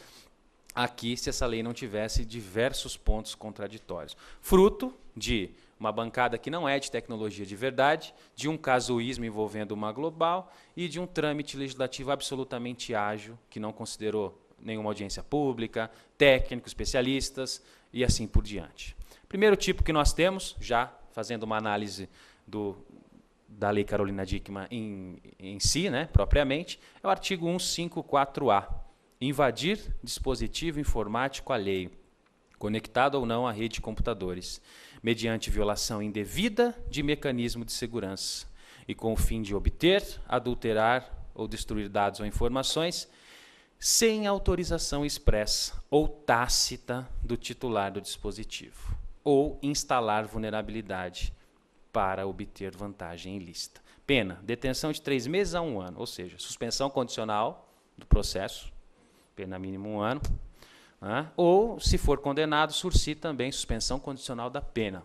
aqui se essa lei não tivesse diversos pontos contraditórios. Fruto de uma bancada que não é de tecnologia de verdade, de um casuísmo envolvendo uma global e de um trâmite legislativo absolutamente ágil, que não considerou nenhuma audiência pública, técnicos, especialistas e assim por diante. Primeiro tipo que nós temos, já fazendo uma análise da Lei Carolina Dickmann em si, né, propriamente, é o artigo 154-A. Invadir dispositivo informático alheio, conectado ou não à rede de computadores, mediante violação indevida de mecanismo de segurança e com o fim de obter, adulterar ou destruir dados ou informações sem autorização expressa ou tácita do titular do dispositivo, ou instalar vulnerabilidade para obter vantagem ilícita. Pena, detenção de 3 meses a 1 ano, ou seja, suspensão condicional do processo, pena mínima 1 ano, né? Ou, se for condenado, sursi também suspensão condicional da pena.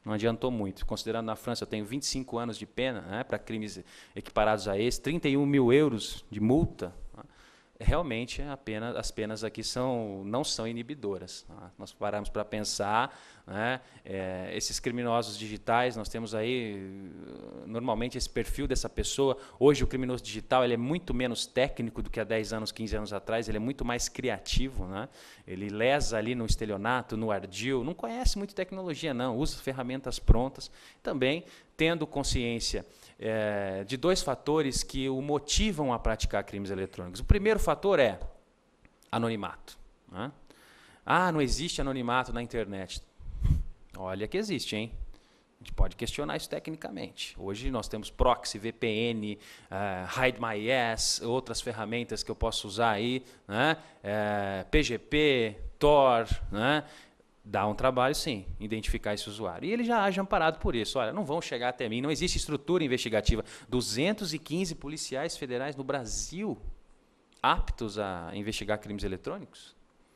Não adiantou muito. Considerando na França eu tenho 25 anos de pena, né, para crimes equiparados a esse, 31 mil euros de multa, né? Realmente as penas aqui não são inibidoras. Né? Nós paramos para pensar, né, esses criminosos digitais, nós temos aí, normalmente, esse perfil dessa pessoa. Hoje o criminoso digital ele é muito menos técnico do que há 10 anos, 15 anos atrás, ele é muito mais criativo. Né? Ele lesa ali no estelionato, no ardil, não conhece muito tecnologia, não, usa ferramentas prontas, também tendo consciência de 2 fatores que o motivam a praticar crimes eletrônicos. O primeiro fator é anonimato. Né? Não existe anonimato na internet. Olha que existe, hein? A gente pode questionar isso tecnicamente. Hoje nós temos proxy, VPN, Hide My Ass, outras ferramentas que eu posso usar aí, né? PGP, Tor, né? Dá um trabalho, sim, identificar esse usuário. E ele já age amparado por isso. Olha, não vão chegar até mim, não existe estrutura investigativa. 215 policiais federais no Brasil aptos a investigar crimes eletrônicos.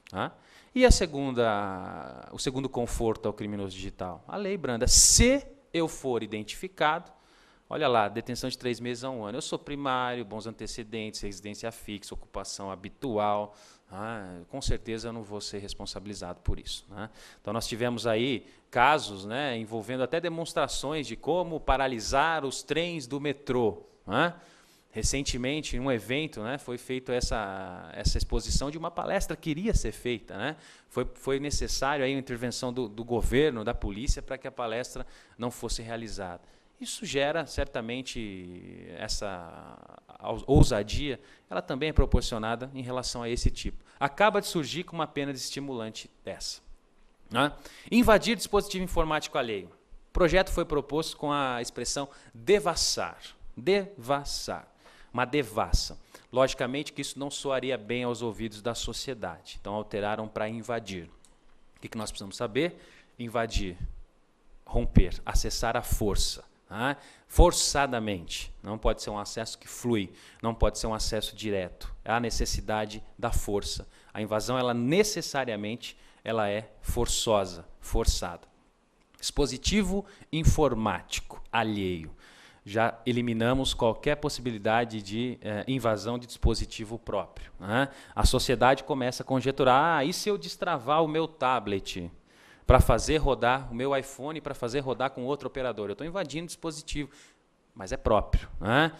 Tá? E o segundo conforto ao criminoso digital? A lei branda. Se eu for identificado, olha lá, detenção de 3 meses a 1 ano. Eu sou primário, bons antecedentes, residência fixa, ocupação habitual. Com certeza eu não vou ser responsabilizado por isso. Né? Então nós tivemos aí casos, né, envolvendo até demonstrações de como paralisar os trens do metrô. Né? Recentemente, em um evento, né, foi feita essa exposição de uma palestra que iria ser feita. Né? Foi necessário aí a intervenção do governo, da polícia, para que a palestra não fosse realizada. Isso gera, certamente, ousadia, ela também é proporcionada em relação a esse tipo. Acaba de surgir com uma pena de estimulante dessa. Né? Invadir dispositivo informático alheio. O projeto foi proposto com a expressão devassar. Devassar. Uma devassa. Logicamente que isso não soaria bem aos ouvidos da sociedade. Então alteraram para invadir. O que nós precisamos saber? Invadir, romper, acessar à força. Tá? Forçadamente. Não pode ser um acesso que flui, não pode ser um acesso direto. É a necessidade da força. A invasão, ela necessariamente ela é forçosa, forçada. Dispositivo informático alheio. Já eliminamos qualquer possibilidade de invasão de dispositivo próprio. Né? A sociedade começa a conjecturar, e se eu destravar o meu tablet para fazer rodar, o meu iPhone para fazer rodar com outro operador? Eu estou invadindo o dispositivo, mas é próprio. Né?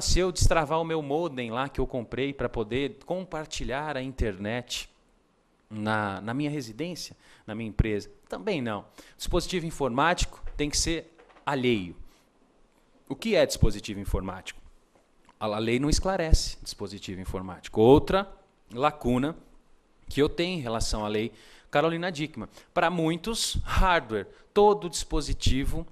Se eu destravar o meu modem lá que eu comprei para poder compartilhar a internet na minha residência, na minha empresa? Também não. Dispositivo informático tem que ser alheio. O que é dispositivo informático? A lei não esclarece dispositivo informático. Outra lacuna que eu tenho em relação à lei Carolina Dickmann. Para muitos, hardware, todo dispositivo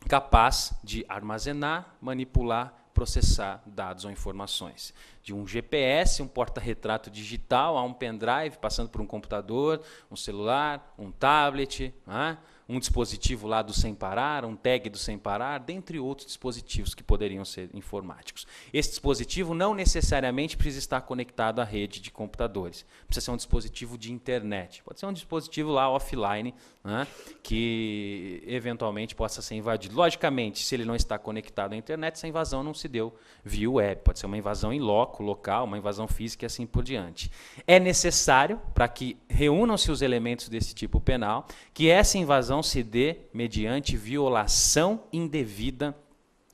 capaz de armazenar, manipular, processar dados ou informações. De um GPS, um porta-retrato digital, a um pendrive, passando por um computador, um celular, um tablet, né? Um dispositivo lá do sem parar, um tag do sem parar, dentre outros dispositivos que poderiam ser informáticos. Esse dispositivo não necessariamente precisa estar conectado à rede de computadores. Precisa ser um dispositivo de internet. Pode ser um dispositivo lá offline, né, que eventualmente possa ser invadido. Logicamente, se ele não está conectado à internet, essa invasão não se deu via web. Pode ser uma invasão em loco, local, uma invasão física e assim por diante. É necessário, para que reúnam-se os elementos desse tipo penal, que essa invasão se dê mediante violação indevida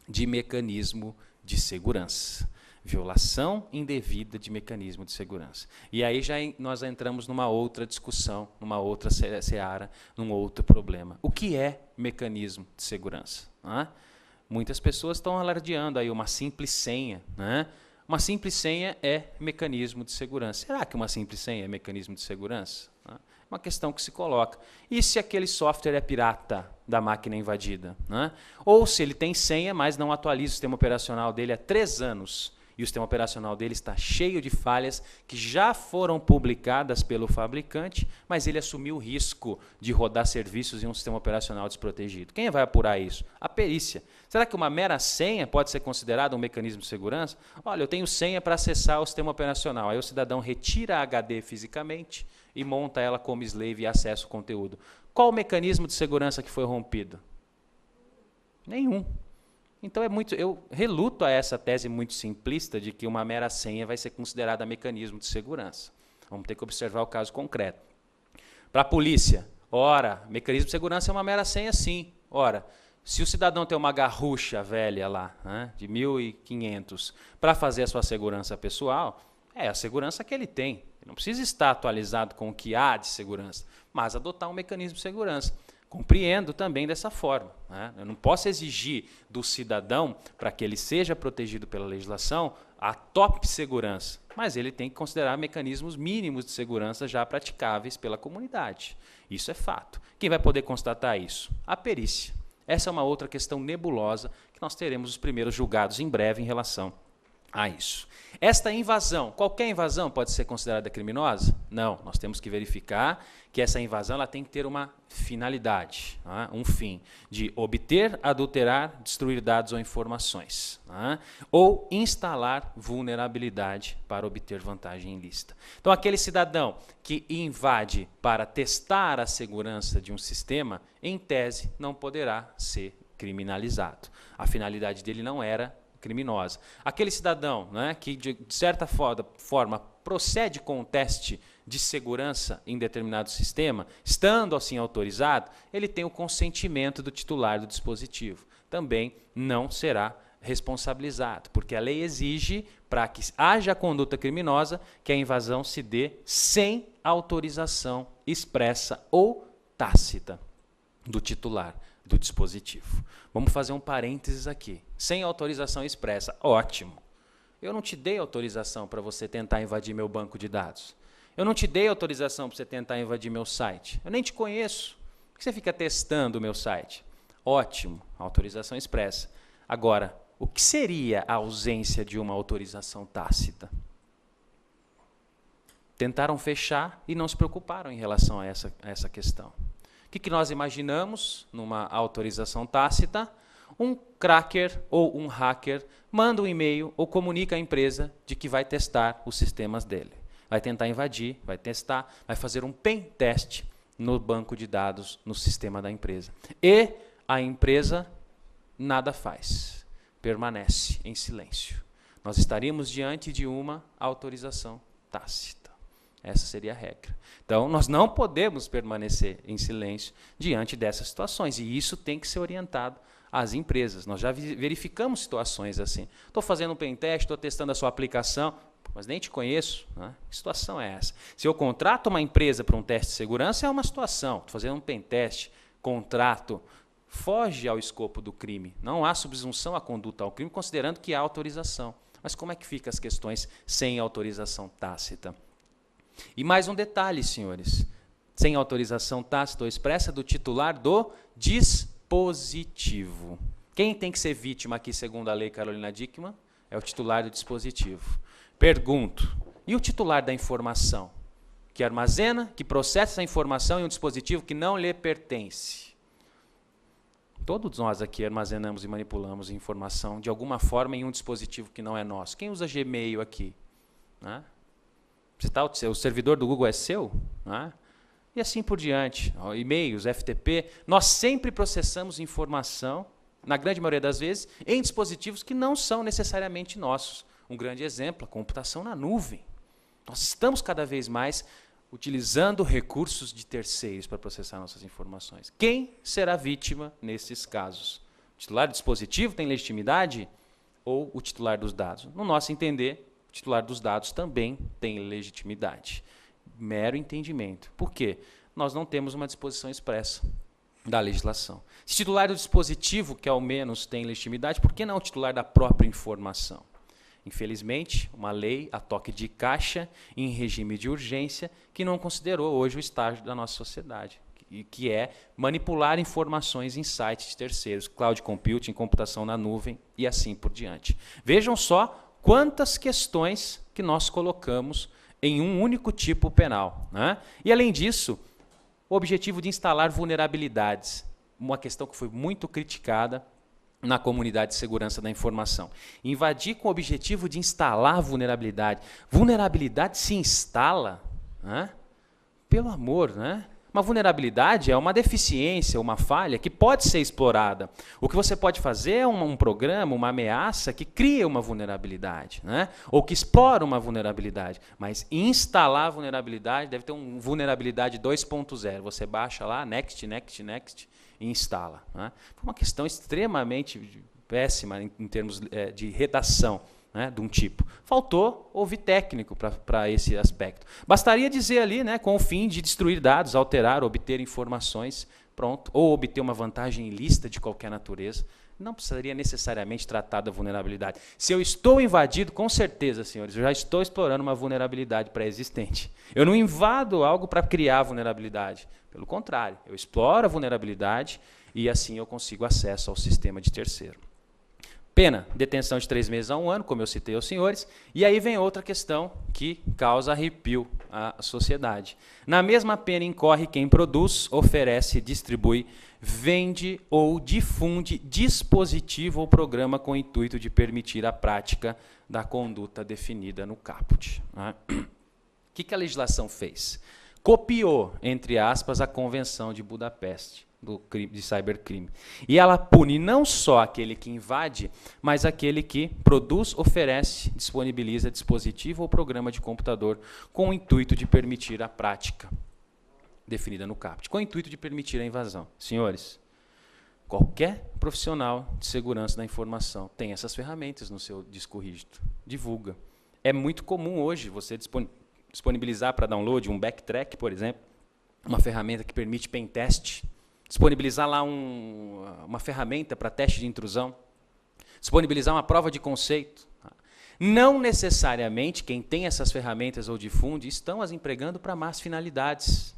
de mecanismo de segurança. Violação indevida de mecanismo de segurança. E aí nós entramos numa outra discussão, numa outra seara, num outro problema. O que é mecanismo de segurança? Muitas pessoas estão alardeando aí uma simples senha. Né? Uma simples senha é mecanismo de segurança. Será que uma simples senha é mecanismo de segurança? Uma questão que se coloca. E se aquele software é pirata da máquina invadida? Né? Ou se ele tem senha, mas não atualiza o sistema operacional dele há 3 anos, e o sistema operacional dele está cheio de falhas que já foram publicadas pelo fabricante, mas ele assumiu o risco de rodar serviços em um sistema operacional desprotegido. Quem vai apurar isso? A perícia. Será que uma mera senha pode ser considerada um mecanismo de segurança? Olha, eu tenho senha para acessar o sistema operacional. Aí o cidadão retira a HD fisicamente e monta ela como slave e acessa o conteúdo. Qual o mecanismo de segurança que foi rompido? Nenhum. Então eu reluto a essa tese muito simplista de que uma mera senha vai ser considerada mecanismo de segurança. Vamos ter que observar o caso concreto. Para a polícia, ora, mecanismo de segurança é uma mera senha, sim. Ora, se o cidadão tem uma garrucha velha lá, né, de 1500, para fazer a sua segurança pessoal, é a segurança que ele tem. Ele não precisa estar atualizado com o que há de segurança, mas adotar um mecanismo de segurança. Compreendo também dessa forma. Né? Eu não posso exigir do cidadão, para que ele seja protegido pela legislação, a top segurança, mas ele tem que considerar mecanismos mínimos de segurança já praticáveis pela comunidade. Isso é fato. Quem vai poder constatar isso? A perícia. Essa é uma outra questão nebulosa que nós teremos os primeiros julgados em breve em relação a isso. Esta invasão, qualquer invasão pode ser considerada criminosa? Não, nós temos que verificar que essa invasão ela tem que ter uma finalidade, um fim, de obter, adulterar, destruir dados ou informações, ou instalar vulnerabilidade para obter vantagem ilícita. Então, aquele cidadão que invade para testar a segurança de um sistema, em tese, não poderá ser criminalizado. A finalidade dele não era criminosa. Aquele cidadão, né, que, de certa forma, procede com um teste de segurança em determinado sistema, estando assim autorizado, ele tem o consentimento do titular do dispositivo. Também não será responsabilizado, porque a lei exige, para que haja conduta criminosa, que a invasão se dê sem autorização expressa ou tácita do titular do dispositivo. Vamos fazer um parênteses aqui. Sem autorização expressa, ótimo. Eu não te dei autorização para você tentar invadir meu banco de dados. Eu não te dei autorização para você tentar invadir meu site. Eu nem te conheço. Por que você fica testando o meu site? Ótimo, autorização expressa. Agora, o que seria a ausência de uma autorização tácita? Tentaram fechar e não se preocuparam em relação a essa questão. O que nós imaginamos numa autorização tácita? Um cracker ou um hacker manda um e-mail ou comunica à empresa de que vai testar os sistemas dele. Vai tentar invadir, vai testar, vai fazer um pen test no banco de dados, no sistema da empresa. E a empresa nada faz, permanece em silêncio. Nós estaríamos diante de uma autorização tácita. Essa seria a regra. Então, nós não podemos permanecer em silêncio diante dessas situações, e isso tem que ser orientado às empresas. Nós já verificamos situações assim. Estou fazendo um pentest, estou testando a sua aplicação, mas nem te conheço. Né? Que situação é essa? Se eu contrato uma empresa para um teste de segurança, é uma situação. Estou fazendo um pentest, contrato, foge ao escopo do crime. Não há subsunção à conduta ao crime, considerando que há autorização. Mas como é que ficam as questões sem autorização tácita? E mais um detalhe, senhores. Sem autorização tácita ou expressa do titular do dispositivo. Quem tem que ser vítima aqui, segundo a lei Carolina Dickmann? É o titular do dispositivo. Pergunto, e o titular da informação? Que armazena, que processa essa informação em um dispositivo que não lhe pertence. Todos nós aqui armazenamos e manipulamos informação de alguma forma em um dispositivo que não é nosso. Quem usa Gmail aqui? Né? O servidor do Google é seu? Né? E assim por diante. E-mails, FTP. Nós sempre processamos informação, na grande maioria das vezes, em dispositivos que não são necessariamente nossos. Um grande exemplo, a computação na nuvem. Nós estamos cada vez mais utilizando recursos de terceiros para processar nossas informações. Quem será vítima nesses casos? O titular do dispositivo tem legitimidade ou o titular dos dados? No nosso entender, o titular dos dados também tem legitimidade. Mero entendimento. Por quê? Nós não temos uma disposição expressa da legislação. Se o titular do dispositivo, que ao menos tem legitimidade, por que não o titular da própria informação? Infelizmente, uma lei a toque de caixa, em regime de urgência, que não considerou hoje o estágio da nossa sociedade, que é manipular informações em sites de terceiros, cloud computing, computação na nuvem e assim por diante. Vejam só quantas questões que nós colocamos em um único tipo penal. Né? E, além disso, o objetivo de instalar vulnerabilidades, uma questão que foi muito criticada na comunidade de segurança da informação. Invadir com o objetivo de instalar vulnerabilidade. Vulnerabilidade se instala? Né? Pelo amor, né? Uma vulnerabilidade é uma deficiência, uma falha que pode ser explorada. O que você pode fazer é um programa, uma ameaça que cria uma vulnerabilidade, né? Ou que explora uma vulnerabilidade. Mas instalar a vulnerabilidade deve ter uma vulnerabilidade 2.0. Você baixa lá, next, next, next, e instala. Né? Foi uma questão extremamente péssima em termos de redação, né, de um tipo. Faltou ouvir técnico para esse aspecto. Bastaria dizer ali, né, com o fim de destruir dados, alterar, obter informações, pronto, ou obter uma vantagem ilícita de qualquer natureza. Não precisaria necessariamente tratar da vulnerabilidade. Se eu estou invadido, com certeza, senhores, eu já estou explorando uma vulnerabilidade pré-existente. Eu não invado algo para criar vulnerabilidade. Pelo contrário, eu exploro a vulnerabilidade e assim eu consigo acesso ao sistema de terceiro. Pena, detenção de 3 meses a 1 ano, como eu citei aos senhores. E aí vem outra questão que causa arrepio à sociedade. Na mesma pena incorre quem produz, oferece, distribui, vende ou difunde dispositivo ou programa com o intuito de permitir a prática da conduta definida no caput. Né? O que a legislação fez? Copiou, entre aspas, a Convenção de Budapeste, de cybercrime. E ela pune não só aquele que invade, mas aquele que produz, oferece, disponibiliza dispositivo ou programa de computador com o intuito de permitir a prática definida no caput, com o intuito de permitir a invasão. Senhores, qualquer profissional de segurança da informação tem essas ferramentas no seu disco rígido. Divulga. É muito comum hoje você disponibilizar para download um backtrack, por exemplo, uma ferramenta que permite pen test, disponibilizar lá uma ferramenta para teste de intrusão, disponibilizar uma prova de conceito. Não necessariamente quem tem essas ferramentas ou difunde estão as empregando para más finalidades.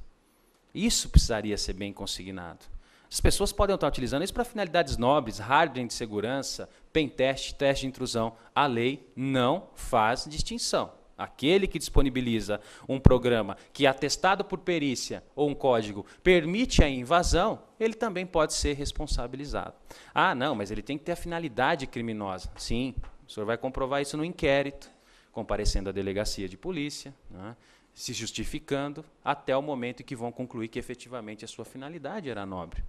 Isso precisaria ser bem consignado. As pessoas podem estar utilizando isso para finalidades nobres, hardware de segurança, pentest, teste de intrusão. A lei não faz distinção. Aquele que disponibiliza um programa que, atestado por perícia ou um código, permite a invasão, ele também pode ser responsabilizado. Ah, não, mas ele tem que ter a finalidade criminosa. Sim, o senhor vai comprovar isso no inquérito, comparecendo à delegacia de polícia, né, se justificando, até o momento em que vão concluir que efetivamente a sua finalidade era nobre.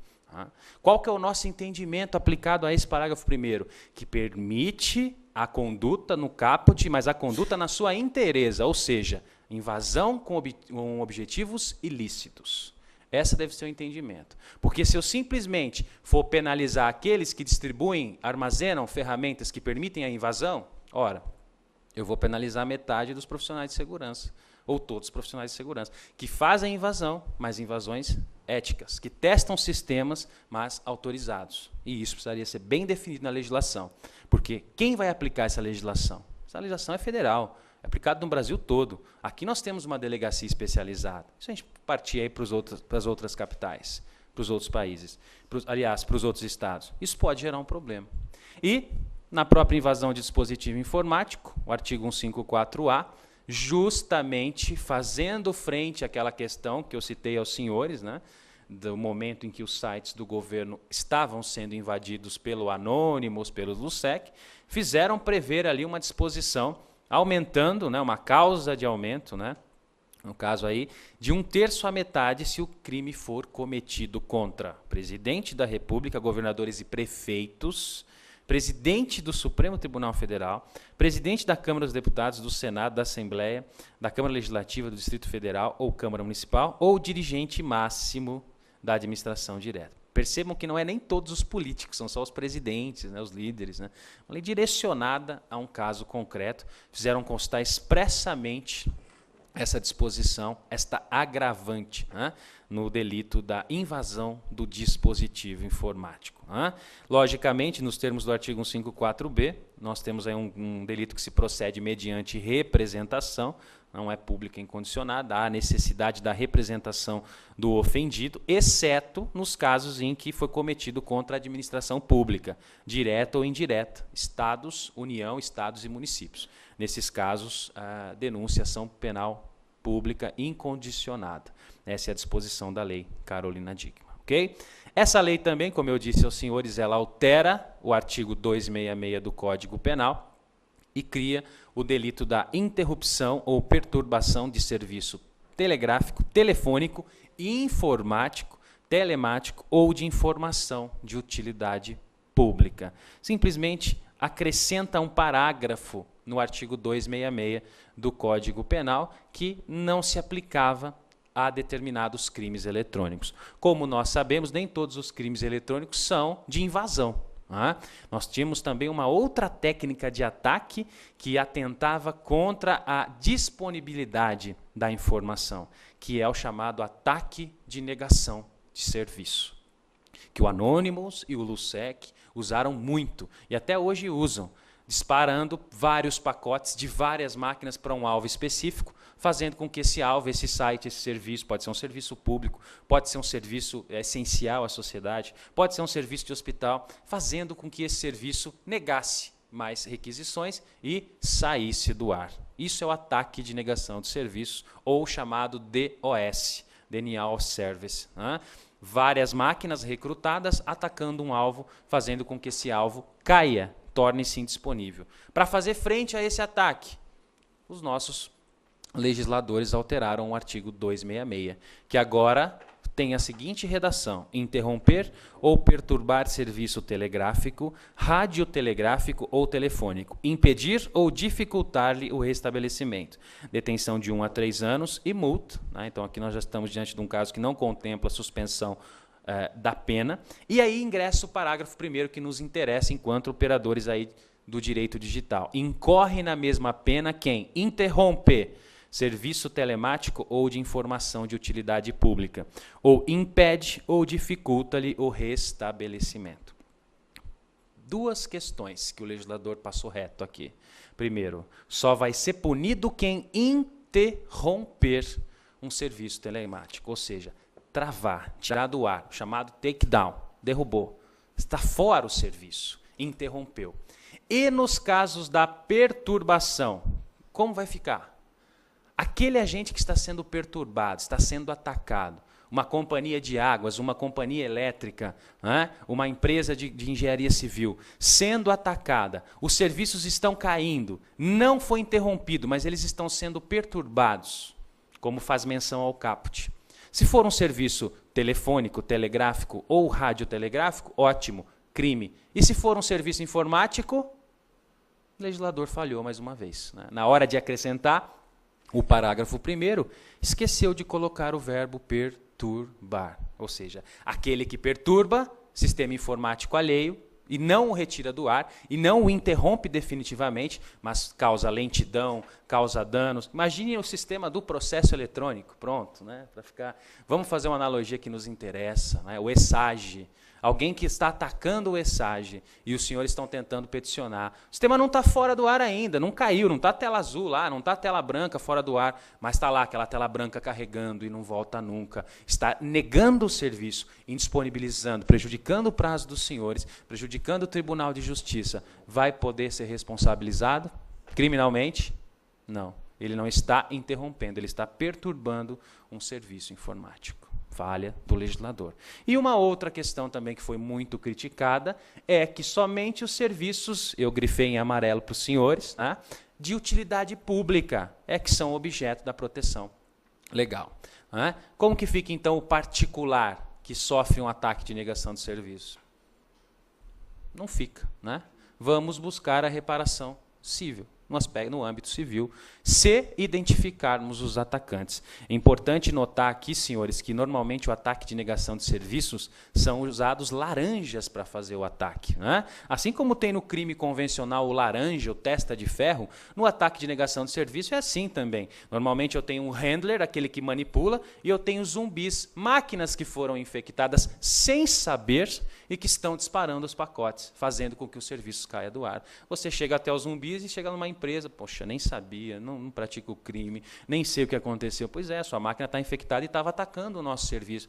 Qual que é o nosso entendimento aplicado a esse parágrafo 1º? Que permite a conduta no caput, mas a conduta na sua inteireza, ou seja, invasão com objetivos ilícitos. Esse deve ser o entendimento. Porque se eu simplesmente for penalizar aqueles que distribuem, armazenam ferramentas que permitem a invasão, ora, eu vou penalizar metade dos profissionais de segurança, ou todos os profissionais de segurança, que fazem invasão, mas invasões éticas, que testam sistemas, mas autorizados. E isso precisaria ser bem definido na legislação. Porque quem vai aplicar essa legislação? Essa legislação é federal, é aplicada no Brasil todo. Aqui nós temos uma delegacia especializada. Se a gente partir aí para as outras capitais, para os outros países, aliás, para os outros estados, isso pode gerar um problema. E, na própria invasão de dispositivo informático, o artigo 154A, justamente fazendo frente àquela questão que eu citei aos senhores, né, do momento em que os sites do governo estavam sendo invadidos pelo Anonymous, pelo LUSEC, fizeram prever ali uma disposição, aumentando, né, uma causa de aumento, né, no caso aí, de 1/3 à metade se o crime for cometido contra presidente da República, governadores e prefeitos, presidente do Supremo Tribunal Federal, presidente da Câmara dos Deputados, do Senado, da Assembleia, da Câmara Legislativa do Distrito Federal ou Câmara Municipal, ou dirigente máximo da administração direta. Percebam que não é nem todos os políticos, são só os presidentes, né, os líderes. Né? Uma lei direcionada a um caso concreto, fizeram constar expressamente essa disposição, esta agravante, né, no delito da invasão do dispositivo informático. Né? Logicamente, nos termos do artigo 154B, nós temos aí um delito que se procede mediante representação, não é pública incondicionada, há necessidade da representação do ofendido, exceto nos casos em que foi cometido contra a administração pública, direta ou indireta, estados, União, estados e municípios. Nesses casos, a denunciação penal pública incondicionada. Essa é a disposição da lei Carolina Dickmann. Okay? Essa lei também, como eu disse aos senhores, ela altera o artigo 266 do Código Penal e cria o delito da interrupção ou perturbação de serviço telegráfico, telefônico, informático, telemático ou de informação de utilidade pública. Simplesmente acrescenta um parágrafo no artigo 266 do Código Penal que não se aplicava a determinados crimes eletrônicos. Como nós sabemos, nem todos os crimes eletrônicos são de invasão. Nós tínhamos também uma outra técnica de ataque que atentava contra a disponibilidade da informação, que é o chamado ataque de negação de serviço, que o Anonymous e o LUSEC usaram muito, e até hoje usam, disparando vários pacotes de várias máquinas para um alvo específico, fazendo com que esse alvo, esse site, esse serviço, pode ser um serviço público, pode ser um serviço essencial à sociedade, pode ser um serviço de hospital, fazendo com que esse serviço negasse mais requisições e saísse do ar. Isso é o ataque de negação de serviços, ou chamado DOS, Denial of Service. Várias máquinas recrutadas atacando um alvo, fazendo com que esse alvo caia, torne-se indisponível. Para fazer frente a esse ataque, os nossos legisladores alteraram o artigo 266, que agora tem a seguinte redação: interromper ou perturbar serviço telegráfico, radiotelegráfico ou telefônico, impedir ou dificultar-lhe o restabelecimento, detenção de 1 a 3 anos e multa. Então aqui nós já estamos diante de um caso que não contempla suspensão da pena. E aí ingressa o parágrafo 1º que nos interessa enquanto operadores aí do direito digital. Incorre na mesma pena quem interromper serviço telemático ou de informação de utilidade pública, ou impede ou dificulta-lhe o restabelecimento. Duas questões que o legislador passou reto aqui. Primeiro, só vai ser punido quem interromper um serviço telemático, ou seja, travar, tirar do ar, chamado takedown, derrubou, está fora o serviço, interrompeu. E nos casos da perturbação, como vai ficar? Aquele agente que está sendo perturbado, está sendo atacado, uma companhia de águas, uma companhia elétrica, né? Uma empresa de engenharia civil, sendo atacada, os serviços estão caindo, não foi interrompido, mas eles estão sendo perturbados, como faz menção ao caput. Se for um serviço telefônico, telegráfico ou radiotelegráfico, ótimo, crime. E se for um serviço informático, o legislador falhou mais uma vez, né? Na hora de acrescentar o parágrafo 1º, esqueceu de colocar o verbo perturbar, ou seja, aquele que perturba sistema informático alheio e não o retira do ar e não o interrompe definitivamente, mas causa lentidão, causa danos. Imagine o sistema do processo eletrônico, pronto, né? Para ficar. Vamos fazer uma analogia que nos interessa, né? O ESAGE. Alguém que está atacando o ESAGE e os senhores estão tentando peticionar. O sistema não está fora do ar ainda, não caiu, não está tela azul lá, não está tela branca fora do ar, mas está lá aquela tela branca carregando e não volta nunca. Está negando o serviço, indisponibilizando, prejudicando o prazo dos senhores, prejudicando o Tribunal de Justiça. Vai poder ser responsabilizado criminalmente? Não. Ele não está interrompendo, ele está perturbando um serviço informático. Falha do legislador. E uma outra questão também que foi muito criticada é que somente os serviços, eu grifei em amarelo para os senhores, né, de utilidade pública é que são objeto da proteção legal. Né? Como que fica, então, o particular que sofre um ataque de negação de serviço? Não fica. Né? Vamos buscar a reparação civil. No âmbito civil, se identificarmos os atacantes. É importante notar aqui, senhores, que normalmente o ataque de negação de serviços são usados laranjas para fazer o ataque. Né? Assim como tem no crime convencional o laranja, o testa de ferro, no ataque de negação de serviço é assim também. Normalmente eu tenho um handler, aquele que manipula, e eu tenho zumbis, máquinas que foram infectadas sem saber e que estão disparando os pacotes, fazendo com que o serviço caia do ar. Você chega até os zumbis e chega numa empresa, poxa, nem sabia, não pratico o crime, nem sei o que aconteceu. Pois é, sua máquina está infectada e estava atacando o nosso serviço.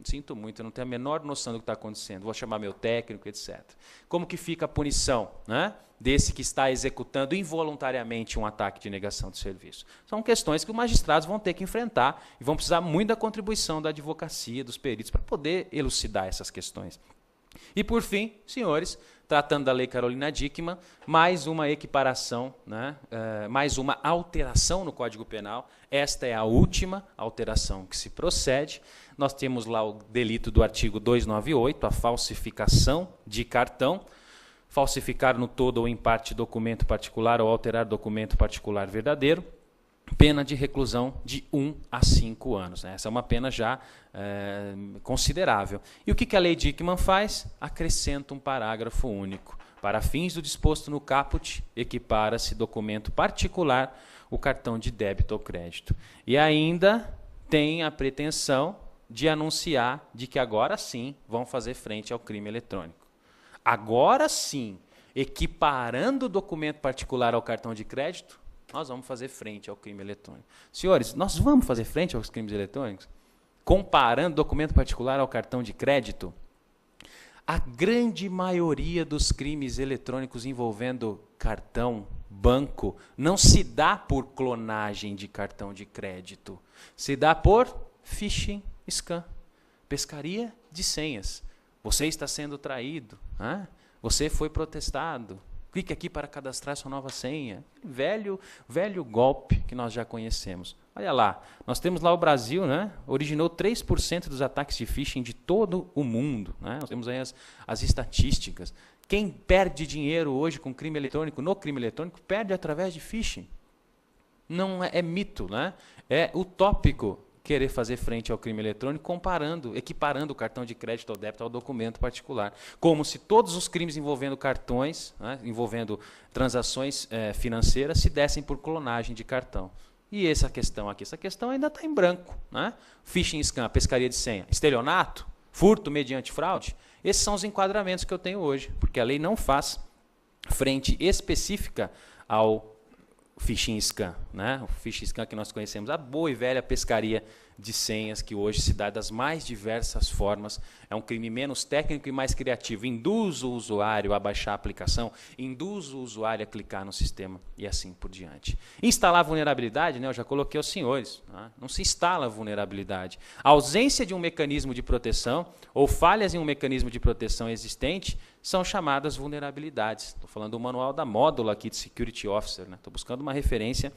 Sinto muito, eu não tenho a menor noção do que está acontecendo. Vou chamar meu técnico, etc. Como que fica a punição, né, desse que está executando involuntariamente um ataque de negação de serviço? São questões que os magistrados vão ter que enfrentar e vão precisar muito da contribuição da advocacia, dos peritos, para poder elucidar essas questões. E, por fim, senhores, tratando da Lei Carolina Dickmann, mais uma equiparação, né, mais uma alteração no Código Penal. Esta é a última alteração que se procede. Nós temos lá o delito do artigo 298, a falsificação de cartão, falsificar no todo ou em parte documento particular ou alterar documento particular verdadeiro, pena de reclusão de 1 a 5 anos. Essa é uma pena já considerável. E o que a Lei Dickmann faz? Acrescenta um parágrafo único. Para fins do disposto no caput, equipara-se documento particular o cartão de débito ou crédito. E ainda tem a pretensão de anunciar de que agora sim vão fazer frente ao crime eletrônico. Agora sim, equiparando o documento particular ao cartão de crédito, nós vamos fazer frente ao crime eletrônico. Senhores, nós vamos fazer frente aos crimes eletrônicos? Comparando documento particular ao cartão de crédito? A grande maioria dos crimes eletrônicos envolvendo cartão, banco, não se dá por clonagem de cartão de crédito. Se dá por phishing, scam, pescaria de senhas. Você está sendo traído, né? Você foi protestado. Clique aqui para cadastrar sua nova senha. Velho golpe que nós já conhecemos. Olha lá, nós temos lá o Brasil, né? Originou 3% dos ataques de phishing de todo o mundo. Né? Nós temos aí as estatísticas. Quem perde dinheiro hoje com crime eletrônico, no crime eletrônico, perde através de phishing. Não é mito, né? É utópico querer fazer frente ao crime eletrônico equiparando o cartão de crédito ou débito ao documento particular. Como se todos os crimes envolvendo cartões, né, envolvendo transações financeiras, se dessem por clonagem de cartão. E essa questão aqui? Essa questão ainda está em branco. Né? Phishing, scam, pescaria de senha, estelionato, furto mediante fraude. Esses são os enquadramentos que eu tenho hoje, porque a lei não faz frente específica ao phishing scan, né? O phishing scan que nós conhecemos, a boa e velha pescaria de senhas que hoje se dá das mais diversas formas. É um crime menos técnico e mais criativo. Induz o usuário a baixar a aplicação, induz o usuário a clicar no sistema e assim por diante. Instalar vulnerabilidade, né? Eu já coloquei aos senhores, né? Não se instala vulnerabilidade. A ausência de um mecanismo de proteção ou falhas em um mecanismo de proteção existente são chamadas vulnerabilidades. Estou falando do manual da Módulo aqui de Security Officer, né? Estou buscando uma referência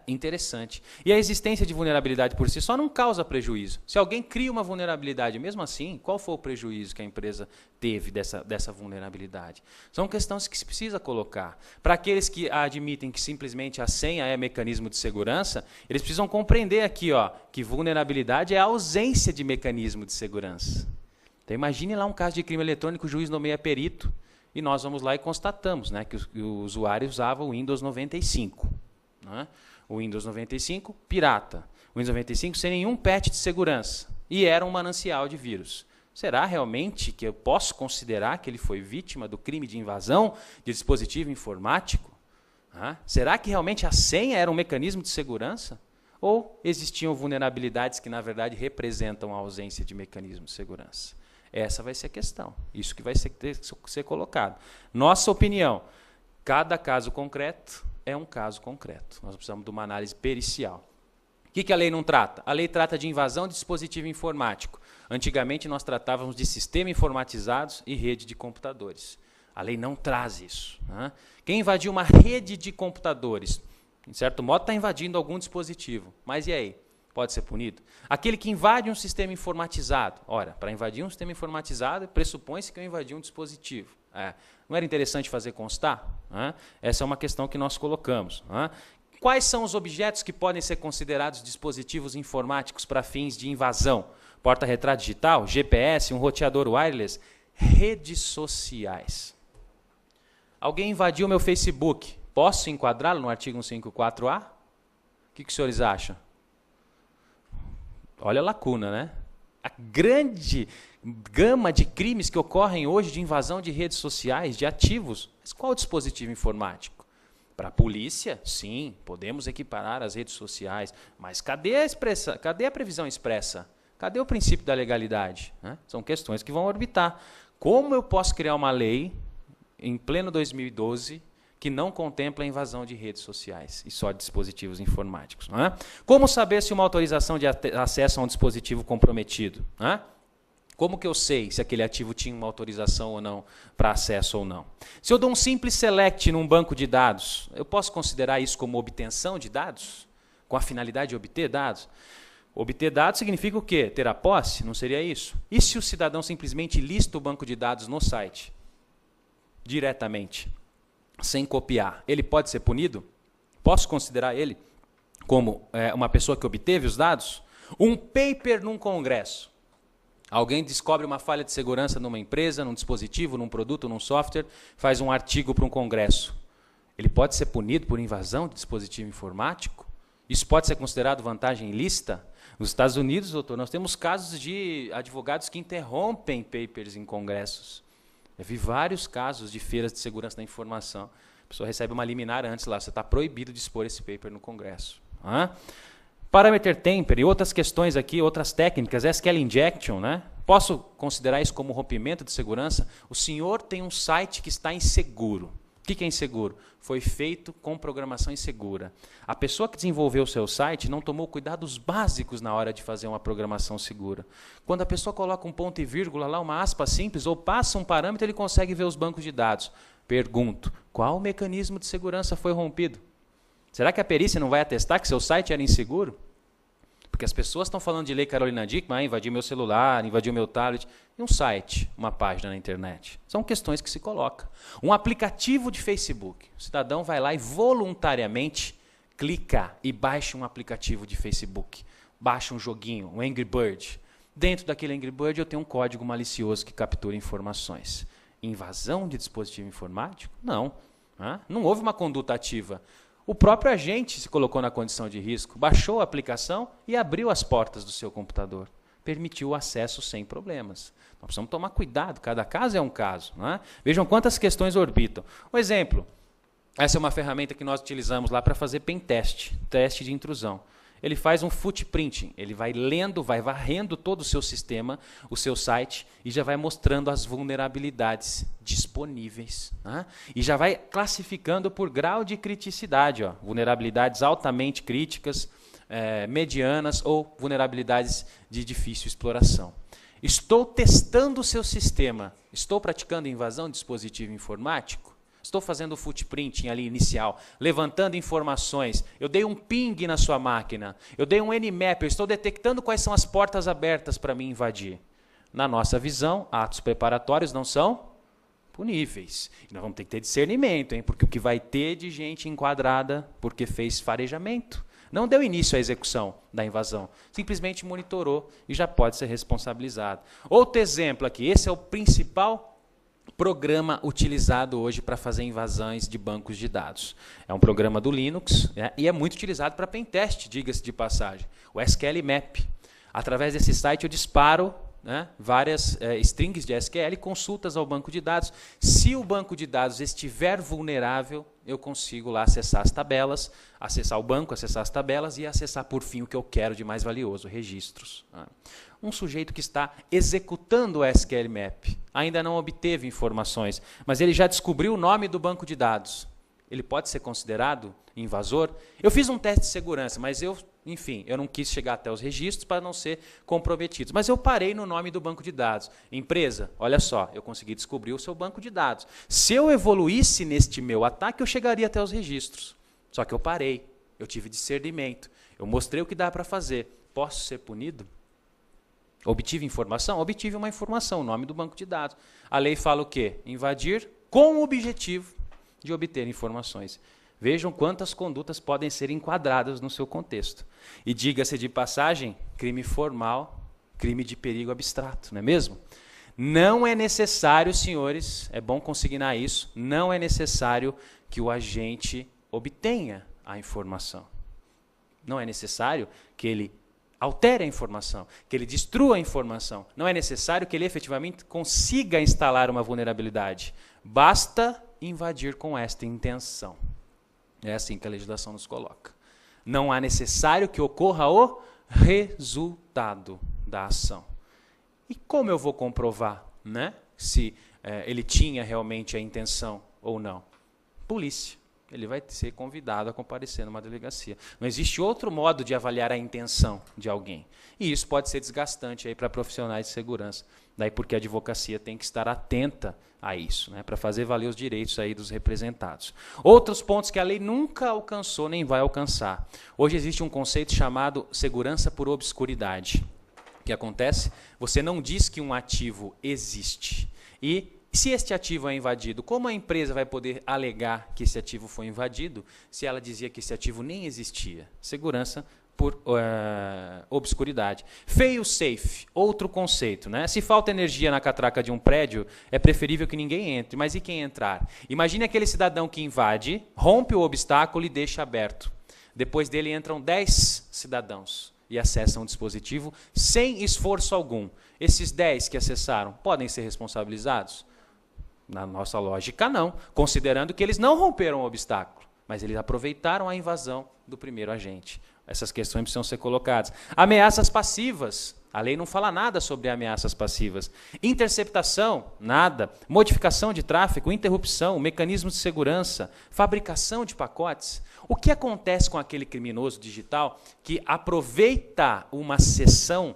interessante. E a existência de vulnerabilidade por si só não causa prejuízo. Se alguém cria uma vulnerabilidade, mesmo assim, qual foi o prejuízo que a empresa teve dessa vulnerabilidade? São questões que se precisa colocar. Para aqueles que admitem que simplesmente a senha é mecanismo de segurança, eles precisam compreender aqui, ó, que vulnerabilidade é a ausência de mecanismo de segurança. Então imagine lá um caso de crime eletrônico, o juiz nomeia perito, e nós vamos lá e constatamos, né, que o usuário usava o Windows 95. Né? O Windows 95, pirata. O Windows 95 sem nenhum patch de segurança. E era um manancial de vírus. Será realmente que eu posso considerar que ele foi vítima do crime de invasão de dispositivo informático? Será que realmente a senha era um mecanismo de segurança? Ou existiam vulnerabilidades que, na verdade, representam a ausência de mecanismo de segurança? Essa vai ser a questão. Isso que vai ser colocado. Nossa opinião, cada caso concreto é um caso concreto. Nós precisamos de uma análise pericial. O que a lei não trata? A lei trata de invasão de dispositivo informático. Antigamente nós tratávamos de sistema informatizados e rede de computadores. A lei não traz isso. Né? Quem invadiu uma rede de computadores, em certo modo, está invadindo algum dispositivo. Mas e aí? Pode ser punido? Aquele que invade um sistema informatizado. Ora, para invadir um sistema informatizado, pressupõe-se que eu invadi um dispositivo. Não era interessante fazer constar? Essa é uma questão que nós colocamos. Quais são os objetos que podem ser considerados dispositivos informáticos para fins de invasão? Porta-retrato digital, GPS, um roteador wireless, redes sociais. Alguém invadiu meu Facebook. Posso enquadrá-lo no artigo 154A? O que os senhores acham? Olha a lacuna, né? A grande gama de crimes que ocorrem hoje de invasão de redes sociais, de ativos. Mas qual o dispositivo informático? Para a polícia, sim, podemos equiparar as redes sociais. Mas cadê a previsão expressa? Cadê o princípio da legalidade? São questões que vão orbitar. Como eu posso criar uma lei, em pleno 2012, que não contempla a invasão de redes sociais e só de dispositivos informáticos? Como saber se uma autorização de acesso a um dispositivo comprometido? Como que eu sei se aquele ativo tinha uma autorização ou não para acesso ou não? Se eu dou um simples select num banco de dados, eu posso considerar isso como obtenção de dados? Com a finalidade de obter dados? Obter dados significa o quê? Ter a posse? Não seria isso? E se o cidadão simplesmente lista o banco de dados no site? Diretamente, sem copiar. Ele pode ser punido? Posso considerar ele como uma pessoa que obteve os dados? Um paper num congresso. Alguém descobre uma falha de segurança numa empresa, num dispositivo, num produto, num software, faz um artigo para um congresso. Ele pode ser punido por invasão de dispositivo informático? Isso pode ser considerado vantagem ilícita? Nos Estados Unidos, doutor, nós temos casos de advogados que interrompem papers em congressos. Eu vi vários casos de feiras de segurança da informação. A pessoa recebe uma liminar antes lá, você está proibido de expor esse paper no congresso. Parameter temper e outras questões aqui, outras técnicas, SQL injection, né? Posso considerar isso como rompimento de segurança? O senhor tem um site que está inseguro. O que é inseguro? Foi feito com programação insegura. A pessoa que desenvolveu o seu site não tomou cuidados básicos na hora de fazer uma programação segura. Quando a pessoa coloca um ponto e vírgula lá, uma aspa simples, ou passa um parâmetro, ele consegue ver os bancos de dados. Pergunto, qual mecanismo de segurança foi rompido? Será que a perícia não vai atestar que seu site era inseguro? Porque as pessoas estão falando de lei Carolina Dickmann, invadiu meu celular, invadiu meu tablet. E um site, uma página na internet? São questões que se colocam. Um aplicativo de Facebook. O cidadão vai lá e voluntariamente clica e baixa um aplicativo de Facebook. Baixa um joguinho, um Angry Bird. Dentro daquele Angry Bird eu tenho um código malicioso que captura informações. Invasão de dispositivo informático? Não. Não houve uma conduta ativa. O próprio agente se colocou na condição de risco, baixou a aplicação e abriu as portas do seu computador. Permitiu o acesso sem problemas. Nós precisamos tomar cuidado, cada caso é um caso. Vejam quantas questões orbitam. Um exemplo, Essa é uma ferramenta que nós utilizamos lá para fazer pen test, teste de intrusão. Ele faz um footprinting, ele vai lendo, vai varrendo todo o seu sistema, o seu site, e já vai mostrando as vulnerabilidades disponíveis. Né? E já vai classificando por grau de criticidade. Ó, vulnerabilidades altamente críticas, medianas ou vulnerabilidades de difícil exploração. Estou testando o seu sistema. Estou praticando invasão de dispositivo informático? Estou fazendo o footprinting ali inicial, levantando informações. Eu dei um ping na sua máquina. Eu dei um Nmap. Eu estou detectando quais são as portas abertas para me invadir. Na nossa visão, atos preparatórios não são puníveis. E nós vamos ter que ter discernimento, hein? Porque o que vai ter de gente enquadrada porque fez farejamento. Não deu início à execução da invasão. Simplesmente monitorou e já pode ser responsabilizado. Outro exemplo aqui. Esse é o principal programa utilizado hoje para fazer invasões de bancos de dados. É um programa do Linux, né, e é muito utilizado para pentest, diga-se de passagem. O SQL Map. Através desse site eu disparo, né, várias strings de SQL, consultas ao banco de dados. Se o banco de dados estiver vulnerável, eu consigo lá acessar as tabelas, acessar o banco, acessar as tabelas e acessar, por fim, o que eu quero de mais valioso, registros. Um sujeito que está executando o SQL Map ainda não obteve informações, mas ele já descobriu o nome do banco de dados. Ele pode ser considerado invasor? Eu fiz um teste de segurança, mas eu não quis chegar até os registros para não ser comprometido. Mas eu parei no nome do banco de dados. Empresa, olha só, eu consegui descobrir o seu banco de dados. Se eu evoluísse neste meu ataque, eu chegaria até os registros. Só que eu parei, eu tive discernimento, eu mostrei o que dá para fazer. Posso ser punido? Obtive informação? Obtive uma informação, o nome do banco de dados. A lei fala o quê? Invadir com o objetivo de obter informações. Vejam quantas condutas podem ser enquadradas no seu contexto. E diga-se de passagem, crime formal, crime de perigo abstrato, não é mesmo? Não é necessário, senhores, é bom consignar isso, não é necessário que o agente obtenha a informação. Não é necessário que ele altere a informação, que ele destrua a informação. Não é necessário que ele efetivamente consiga instalar uma vulnerabilidade. Basta invadir com esta intenção. É assim que a legislação nos coloca. Não há necessário que ocorra o resultado da ação. E como eu vou comprovar, né, se ele tinha realmente a intenção ou não? Polícia. Ele vai ser convidado a comparecer numa delegacia. Não existe outro modo de avaliar a intenção de alguém. E isso pode ser desgastante para profissionais de segurança. Daí porque a advocacia tem que estar atenta a isso, né, para fazer valer os direitos aí dos representados. Outros pontos que a lei nunca alcançou nem vai alcançar. Hoje existe um conceito chamado segurança por obscuridade. O que acontece? Você não diz que um ativo existe. E se este ativo é invadido, como a empresa vai poder alegar que esse ativo foi invadido se ela dizia que esse ativo nem existia? Segurança por obscuridade. Fail-safe, outro conceito. Né? Se falta energia na catraca de um prédio, é preferível que ninguém entre. Mas e quem entrar? Imagine aquele cidadão que invade, rompe o obstáculo e deixa aberto. Depois dele entram 10 cidadãos e acessam o dispositivo sem esforço algum. Esses 10 que acessaram podem ser responsabilizados? Na nossa lógica, não, considerando que eles não romperam o obstáculo, mas eles aproveitaram a invasão do primeiro agente. Essas questões precisam ser colocadas. Ameaças passivas. A lei não fala nada sobre ameaças passivas. Interceptação, nada. Modificação de tráfego, interrupção, mecanismos de segurança, fabricação de pacotes. O que acontece com aquele criminoso digital que aproveita uma sessão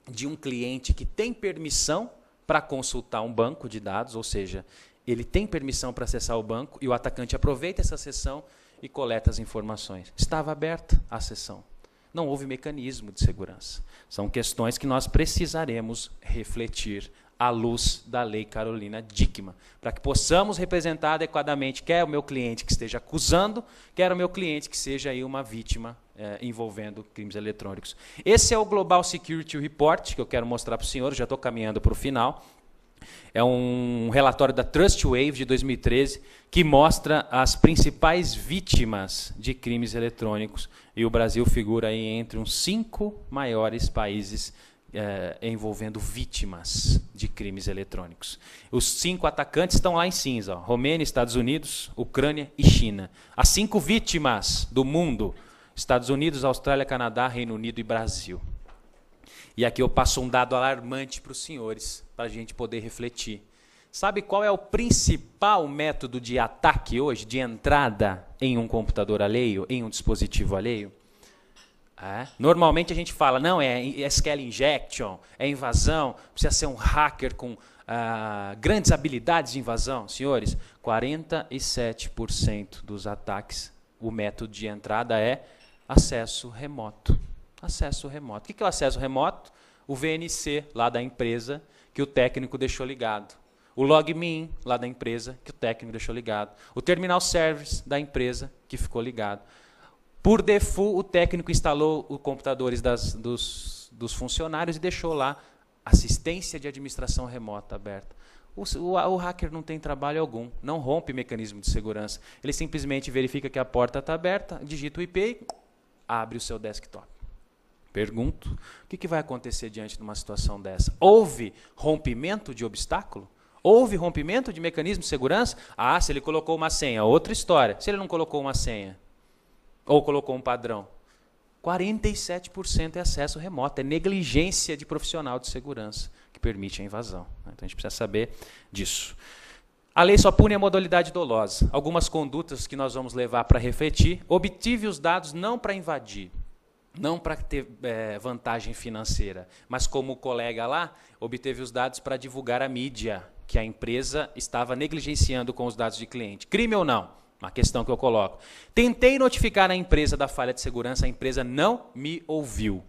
de um cliente que tem permissão para consultar um banco de dados, ou seja, ele tem permissão para acessar o banco e o atacante aproveita essa sessão e coleta as informações. Estava aberta a sessão. Não houve mecanismo de segurança. São questões que nós precisaremos refletir à luz da Lei Carolina Dickmann, para que possamos representar adequadamente quer o meu cliente que esteja acusando, quer o meu cliente que seja aí uma vítima envolvendo crimes eletrônicos. Esse é o Global Security Report, que eu quero mostrar para o senhor, já estou caminhando para o final. É um relatório da Trustwave de 2013 que mostra as principais vítimas de crimes eletrônicos e o Brasil figura aí entre os 5 maiores países envolvendo vítimas de crimes eletrônicos. Os 5 atacantes estão lá em cinza, ó, Romênia, Estados Unidos, Ucrânia e China. As 5 vítimas do mundo, Estados Unidos, Austrália, Canadá, Reino Unido e Brasil. E aqui eu passo um dado alarmante para os senhores, para a gente poder refletir. Sabe qual é o principal método de ataque hoje, de entrada em um computador alheio, em um dispositivo alheio? Normalmente a gente fala, não, é SQL injection, é invasão, precisa ser um hacker com grandes habilidades de invasão. Senhores, 47% dos ataques, o método de entrada é acesso remoto. Acesso remoto. O que é o acesso remoto? O VNC lá da empresa que o técnico deixou ligado. O logmin lá da empresa que o técnico deixou ligado. O terminal service da empresa que ficou ligado. Por default, o técnico instalou os computadores dos funcionários e deixou lá assistência de administração remota aberta. O hacker não tem trabalho algum, não rompe mecanismo de segurança. Ele simplesmente verifica que a porta está aberta, digita o IP e abre o seu desktop. Pergunto, o que vai acontecer diante de uma situação dessa? Houve rompimento de obstáculo? Houve rompimento de mecanismo de segurança? Se ele colocou uma senha, outra história. Se ele não colocou uma senha, ou colocou um padrão, 47% é acesso remoto, é negligência de profissional de segurança que permite a invasão. Então a gente precisa saber disso. A lei só pune a modalidade dolosa. Algumas condutas que nós vamos levar para refletir. Obtive os dados não para invadir, não para ter vantagem financeira, mas como o colega lá, obteve os dados para divulgar a mídia, que a empresa estava negligenciando com os dados de cliente. Crime ou não? Uma questão que eu coloco. Tentei notificar a empresa da falha de segurança, a empresa não me ouviu.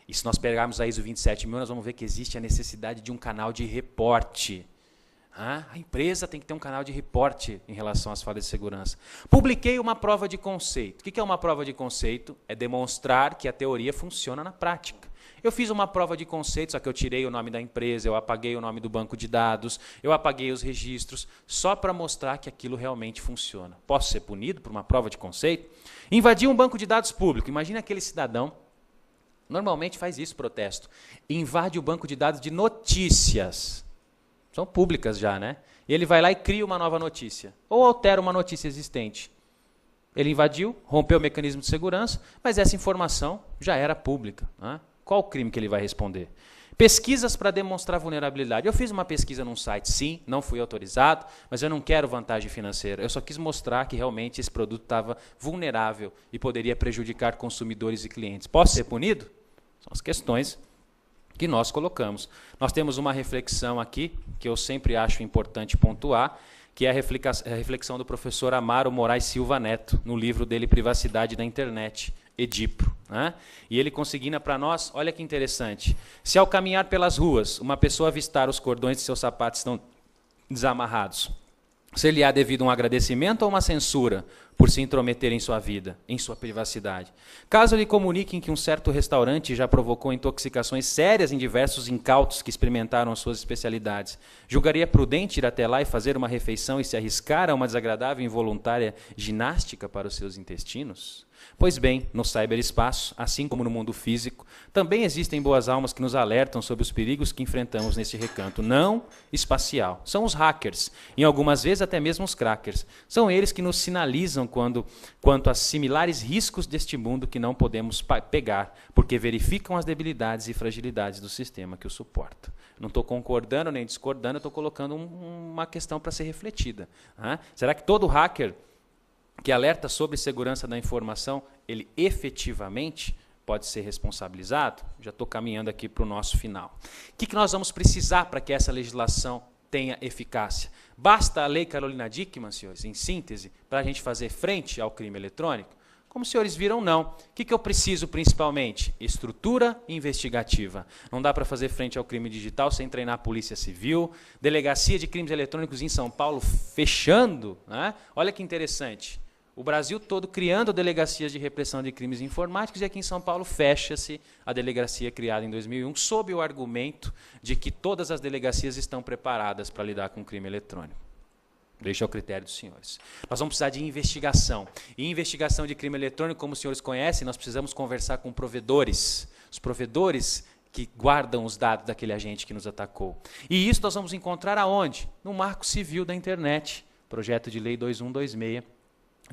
E se nós pegarmos a ISO 27000, nós vamos ver que existe a necessidade de um canal de reporte. A empresa tem que ter um canal de reporte em relação às falhas de segurança. Publiquei uma prova de conceito. O que é uma prova de conceito? É demonstrar que a teoria funciona na prática. Eu fiz uma prova de conceito, só que eu tirei o nome da empresa, eu apaguei o nome do banco de dados, eu apaguei os registros, só para mostrar que aquilo realmente funciona. Posso ser punido por uma prova de conceito? Invadir um banco de dados público. Imagina aquele cidadão, normalmente faz isso, protesto, invade o banco de dados de notícias. São públicas já, né? E ele vai lá e cria uma nova notícia, ou altera uma notícia existente. Ele invadiu, rompeu o mecanismo de segurança, mas essa informação já era pública, né? Qual o crime que ele vai responder? Pesquisas para demonstrar vulnerabilidade. Eu fiz uma pesquisa num site, sim, não fui autorizado, mas eu não quero vantagem financeira. Eu só quis mostrar que realmente esse produto estava vulnerável e poderia prejudicar consumidores e clientes. Posso ser punido? São as questões que nós colocamos. Nós temos uma reflexão aqui, que eu sempre acho importante pontuar, que é a reflexão do professor Amaro Moraes Silva Neto, no livro dele Privacidade da Internet, Edipro. Né? E ele consigna para nós, olha que interessante, se ao caminhar pelas ruas, uma pessoa avistar os cordões de seus sapatos estão desamarrados, ser-lhe-á devido um agradecimento ou uma censura por se intrometer em sua vida, em sua privacidade? Caso lhe comuniquem que um certo restaurante já provocou intoxicações sérias em diversos incautos que experimentaram as suas especialidades, julgaria prudente ir até lá e fazer uma refeição e se arriscar a uma desagradável e involuntária ginástica para os seus intestinos? Pois bem, no cyberespaço, assim como no mundo físico, também existem boas almas que nos alertam sobre os perigos que enfrentamos neste recanto não espacial. São os hackers, e algumas vezes até mesmo os crackers. São eles que nos sinalizam quanto a similares riscos deste mundo que não podemos pegar, porque verificam as debilidades e fragilidades do sistema que o suporta. Não estou concordando nem discordando, estou colocando uma questão para ser refletida. Será que todo hacker que alerta sobre segurança da informação, ele efetivamente pode ser responsabilizado? Já estou caminhando aqui para o nosso final. O que nós vamos precisar para que essa legislação tenha eficácia? Basta a Lei Carolina Dickmann, senhores, em síntese, para a gente fazer frente ao crime eletrônico? Como os senhores viram, não. O que eu preciso principalmente? Estrutura investigativa. Não dá para fazer frente ao crime digital sem treinar a Polícia Civil, Delegacia de Crimes Eletrônicos em São Paulo fechando. Né? Olha que interessante. O Brasil todo criando delegacias de repressão de crimes informáticos e aqui em São Paulo fecha-se a delegacia criada em 2001 sob o argumento de que todas as delegacias estão preparadas para lidar com o crime eletrônico. Deixa ao critério dos senhores. Nós vamos precisar de investigação. E investigação de crime eletrônico, como os senhores conhecem, nós precisamos conversar com provedores. Os provedores que guardam os dados daquele agente que nos atacou. E isso nós vamos encontrar aonde? No Marco Civil da Internet, projeto de lei 2126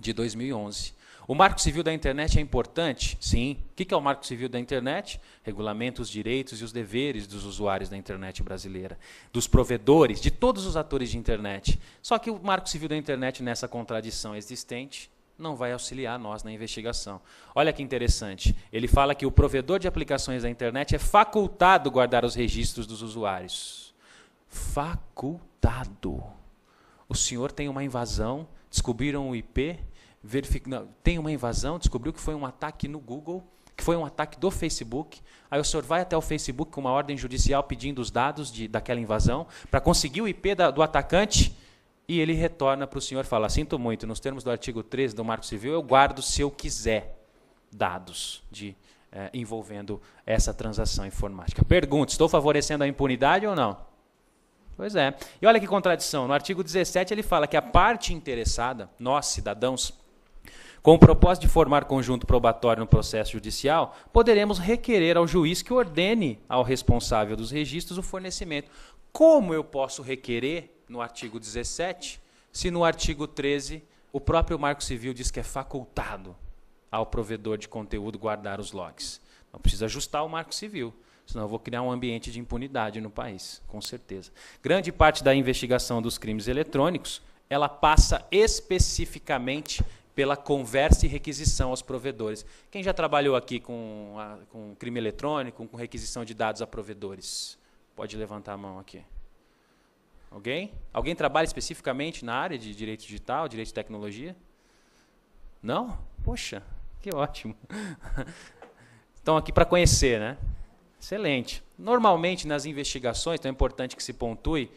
de 2011. O Marco Civil da Internet é importante? Sim. O que é o Marco Civil da Internet? Regulamenta os direitos e os deveres dos usuários da internet brasileira, dos provedores, de todos os atores de internet. Só que o Marco Civil da Internet, nessa contradição existente, não vai auxiliar nós na investigação. Olha que interessante. Ele fala que o provedor de aplicações da internet é facultado guardar os registros dos usuários. Facultado. O senhor tem uma invasão, descobriram o IP, tem uma invasão, descobriu que foi um ataque no Google, que foi um ataque do Facebook. Aí o senhor vai até o Facebook com uma ordem judicial pedindo os dados daquela invasão para conseguir o IP do atacante. E ele retorna para o senhor e fala, sinto muito, nos termos do artigo 13 do Marco Civil, eu guardo, se eu quiser, dados envolvendo essa transação informática. Pergunta, estou favorecendo a impunidade ou não? Pois é. E olha que contradição, no artigo 17 ele fala que a parte interessada, nós, cidadãos, com o propósito de formar conjunto probatório no processo judicial, poderemos requerer ao juiz que ordene ao responsável dos registros o fornecimento. Como eu posso requerer no artigo 17, se no artigo 13 o próprio Marco Civil diz que é facultado ao provedor de conteúdo guardar os logs? Não precisa ajustar o Marco Civil, senão eu vou criar um ambiente de impunidade no país, com certeza. Grande parte da investigação dos crimes eletrônicos, ela passa especificamente pela conversa e requisição aos provedores. Quem já trabalhou aqui com crime eletrônico, com requisição de dados a provedores? Pode levantar a mão aqui. Alguém? Alguém trabalha especificamente na área de direito digital, direito de tecnologia? Não? Poxa, que ótimo. Estão aqui para conhecer, né? Excelente. Normalmente, nas investigações, então é importante que se pontue,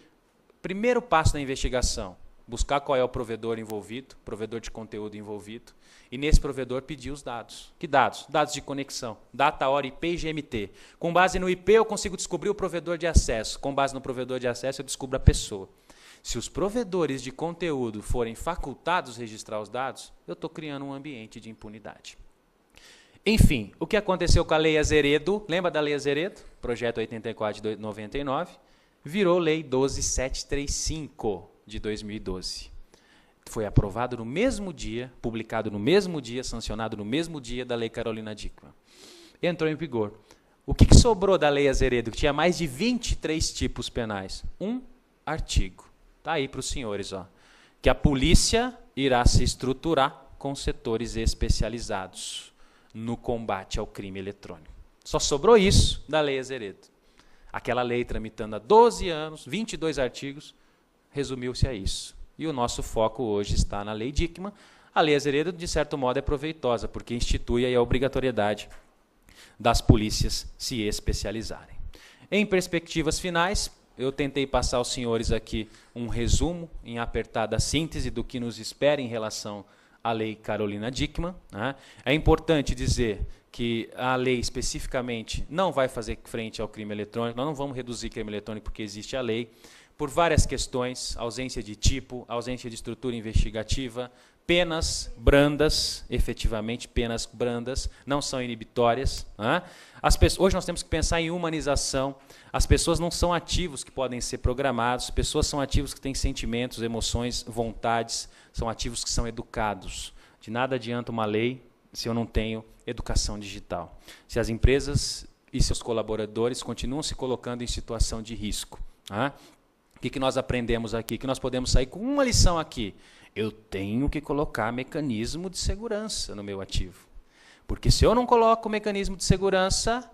primeiro passo da investigação, buscar qual é o provedor envolvido, provedor de conteúdo envolvido, e nesse provedor pedir os dados. Que dados? Dados de conexão, data, hora, IP e GMT. Com base no IP eu consigo descobrir o provedor de acesso, com base no provedor de acesso eu descubro a pessoa. Se os provedores de conteúdo forem facultados a registrar os dados, eu estou criando um ambiente de impunidade. Enfim, o que aconteceu com a Lei Azeredo, lembra da Lei Azeredo? Projeto 84 de 99, virou Lei 12735 de 2012. Foi aprovado no mesmo dia, publicado no mesmo dia, sancionado no mesmo dia da Lei Carolina Dickmann. Entrou em vigor. O que sobrou da Lei Azeredo, que tinha mais de 23 tipos penais? Um artigo. Está aí para os senhores, ó, que a polícia irá se estruturar com setores especializados no combate ao crime eletrônico. Só sobrou isso da Lei Azeredo. Aquela lei tramitando há 12 anos, 22 artigos, resumiu-se a isso. E o nosso foco hoje está na Lei Dickmann. A Lei Azeredo, de certo modo, é proveitosa, porque institui aí a obrigatoriedade das polícias se especializarem. Em perspectivas finais, eu tentei passar aos senhores aqui um resumo em apertada síntese do que nos espera em relação à Lei Carolina Dickmann, né? É importante dizer que a lei especificamente não vai fazer frente ao crime eletrônico, nós não vamos reduzir crime eletrônico porque existe a lei, por várias questões, ausência de tipo, ausência de estrutura investigativa, penas brandas, efetivamente, penas brandas, não são inibitórias. Né? Hoje nós temos que pensar em humanização, as pessoas não são ativos que podem ser programados, as pessoas são ativos que têm sentimentos, emoções, vontades, são ativos que são educados. De nada adianta uma lei se eu não tenho educação digital. Se as empresas e seus colaboradores continuam se colocando em situação de risco. Né? O que nós aprendemos aqui? Que nós podemos sair com uma lição aqui. Eu tenho que colocar mecanismo de segurança no meu ativo. Porque se eu não coloco o mecanismo de segurança,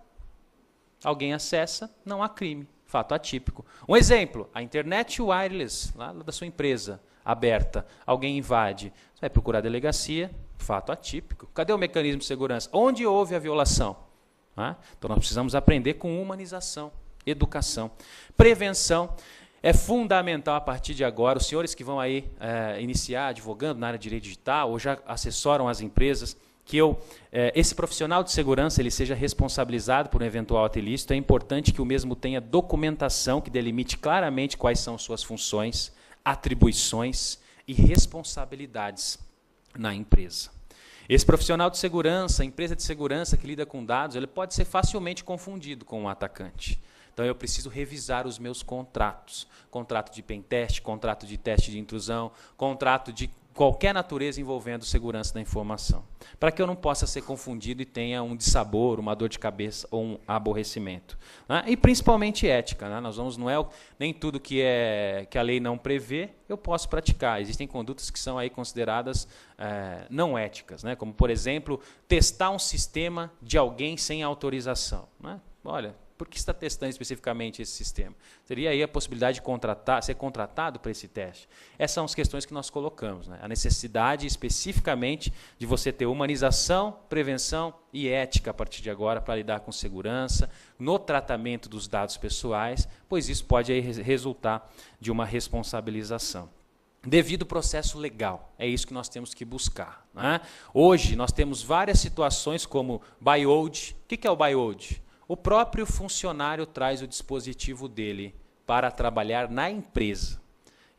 alguém acessa, não há crime. Fato atípico. Um exemplo, a internet wireless, lá da sua empresa, aberta, alguém invade. Você vai procurar a delegacia, fato atípico. Cadê o mecanismo de segurança? Onde houve a violação? Então nós precisamos aprender com humanização, educação, prevenção. É fundamental a partir de agora, os senhores que vão aí iniciar advogando na área de direito digital ou já assessoram as empresas, que esse profissional de segurança ele seja responsabilizado por um eventual ato ilícito. É importante que o mesmo tenha documentação que delimite claramente quais são suas funções, atribuições e responsabilidades na empresa. Esse profissional de segurança, empresa de segurança que lida com dados, ele pode ser facilmente confundido com um atacante. Então, eu preciso revisar os meus contratos. Contrato de pentest, contrato de teste de intrusão, contrato de qualquer natureza envolvendo segurança da informação, para que eu não possa ser confundido e tenha um dissabor, uma dor de cabeça ou um aborrecimento. Né? E principalmente ética. Né? Não é nem tudo que a lei não prevê, eu posso praticar. Existem condutas que são aí consideradas não éticas, né? Como, por exemplo, testar um sistema de alguém sem autorização. Né? Olha, por que está testando especificamente esse sistema? Seria aí a possibilidade de ser contratado para esse teste. Essas são as questões que nós colocamos. Né? A necessidade especificamente de você ter humanização, prevenção e ética a partir de agora para lidar com segurança, no tratamento dos dados pessoais, pois isso pode aí resultar de uma responsabilização. Devido processo legal, é isso que nós temos que buscar. Né? Hoje nós temos várias situações como buyout. O que é o buyout? O próprio funcionário traz o dispositivo dele para trabalhar na empresa.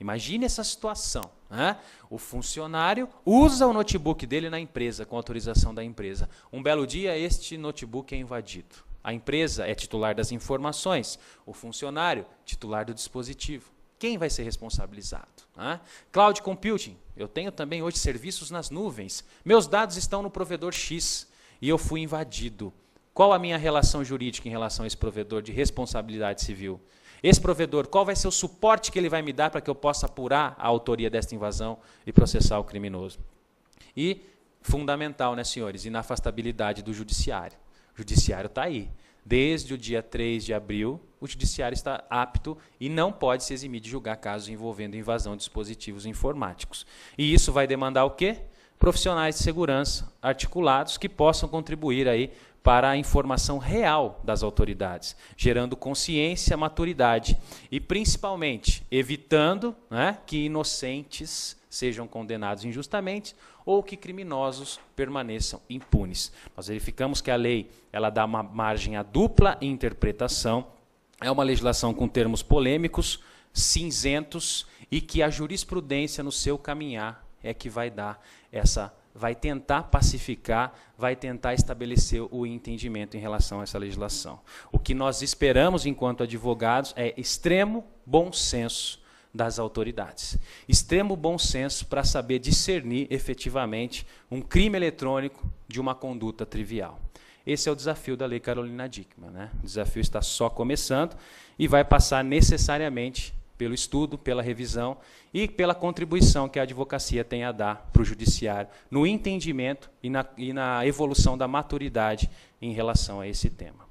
Imagine essa situação. Né? O funcionário usa o notebook dele na empresa, com autorização da empresa. Um belo dia, este notebook é invadido. A empresa é titular das informações, o funcionário, titular do dispositivo. Quem vai ser responsabilizado? Né? Cloud Computing. Eu tenho também hoje serviços nas nuvens. Meus dados estão no provedor X e eu fui invadido. Qual a minha relação jurídica em relação a esse provedor de responsabilidade civil? Esse provedor, qual vai ser o suporte que ele vai me dar para que eu possa apurar a autoria desta invasão e processar o criminoso? E, fundamental, né, senhores, inafastabilidade do judiciário. O judiciário está aí. Desde o dia 3 de abril, o judiciário está apto e não pode se eximir de julgar casos envolvendo invasão de dispositivos informáticos. E isso vai demandar o quê? Profissionais de segurança articulados que possam contribuir aí para a informação real das autoridades, gerando consciência, maturidade e, principalmente, evitando, né, que inocentes sejam condenados injustamente ou que criminosos permaneçam impunes. Nós verificamos que a lei ela dá uma margem à dupla interpretação, é uma legislação com termos polêmicos, cinzentos, e que a jurisprudência, no seu caminhar, é que vai dar vai tentar pacificar, vai tentar estabelecer o entendimento em relação a essa legislação. O que nós esperamos enquanto advogados é extremo bom senso das autoridades. Extremo bom senso para saber discernir efetivamente um crime eletrônico de uma conduta trivial. Esse é o desafio da Lei Carolina Dickmann. Né? O desafio está só começando e vai passar necessariamente pelo estudo, pela revisão e pela contribuição que a advocacia tem a dar para o judiciário no entendimento e na evolução da maturidade em relação a esse tema.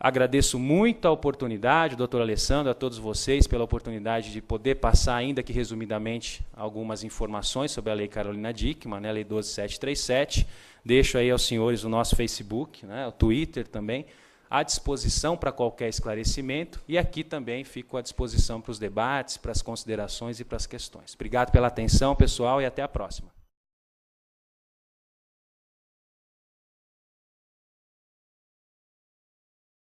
Agradeço muito a oportunidade, doutor Alessandro, a todos vocês, pela oportunidade de poder passar, ainda que resumidamente, algumas informações sobre a Lei Carolina Dickmann, né, a Lei 12737. Deixo aí aos senhores o nosso Facebook, né, o Twitter também, à disposição para qualquer esclarecimento, e aqui também fico à disposição para os debates, para as considerações e para as questões. Obrigado pela atenção, pessoal, e até a próxima.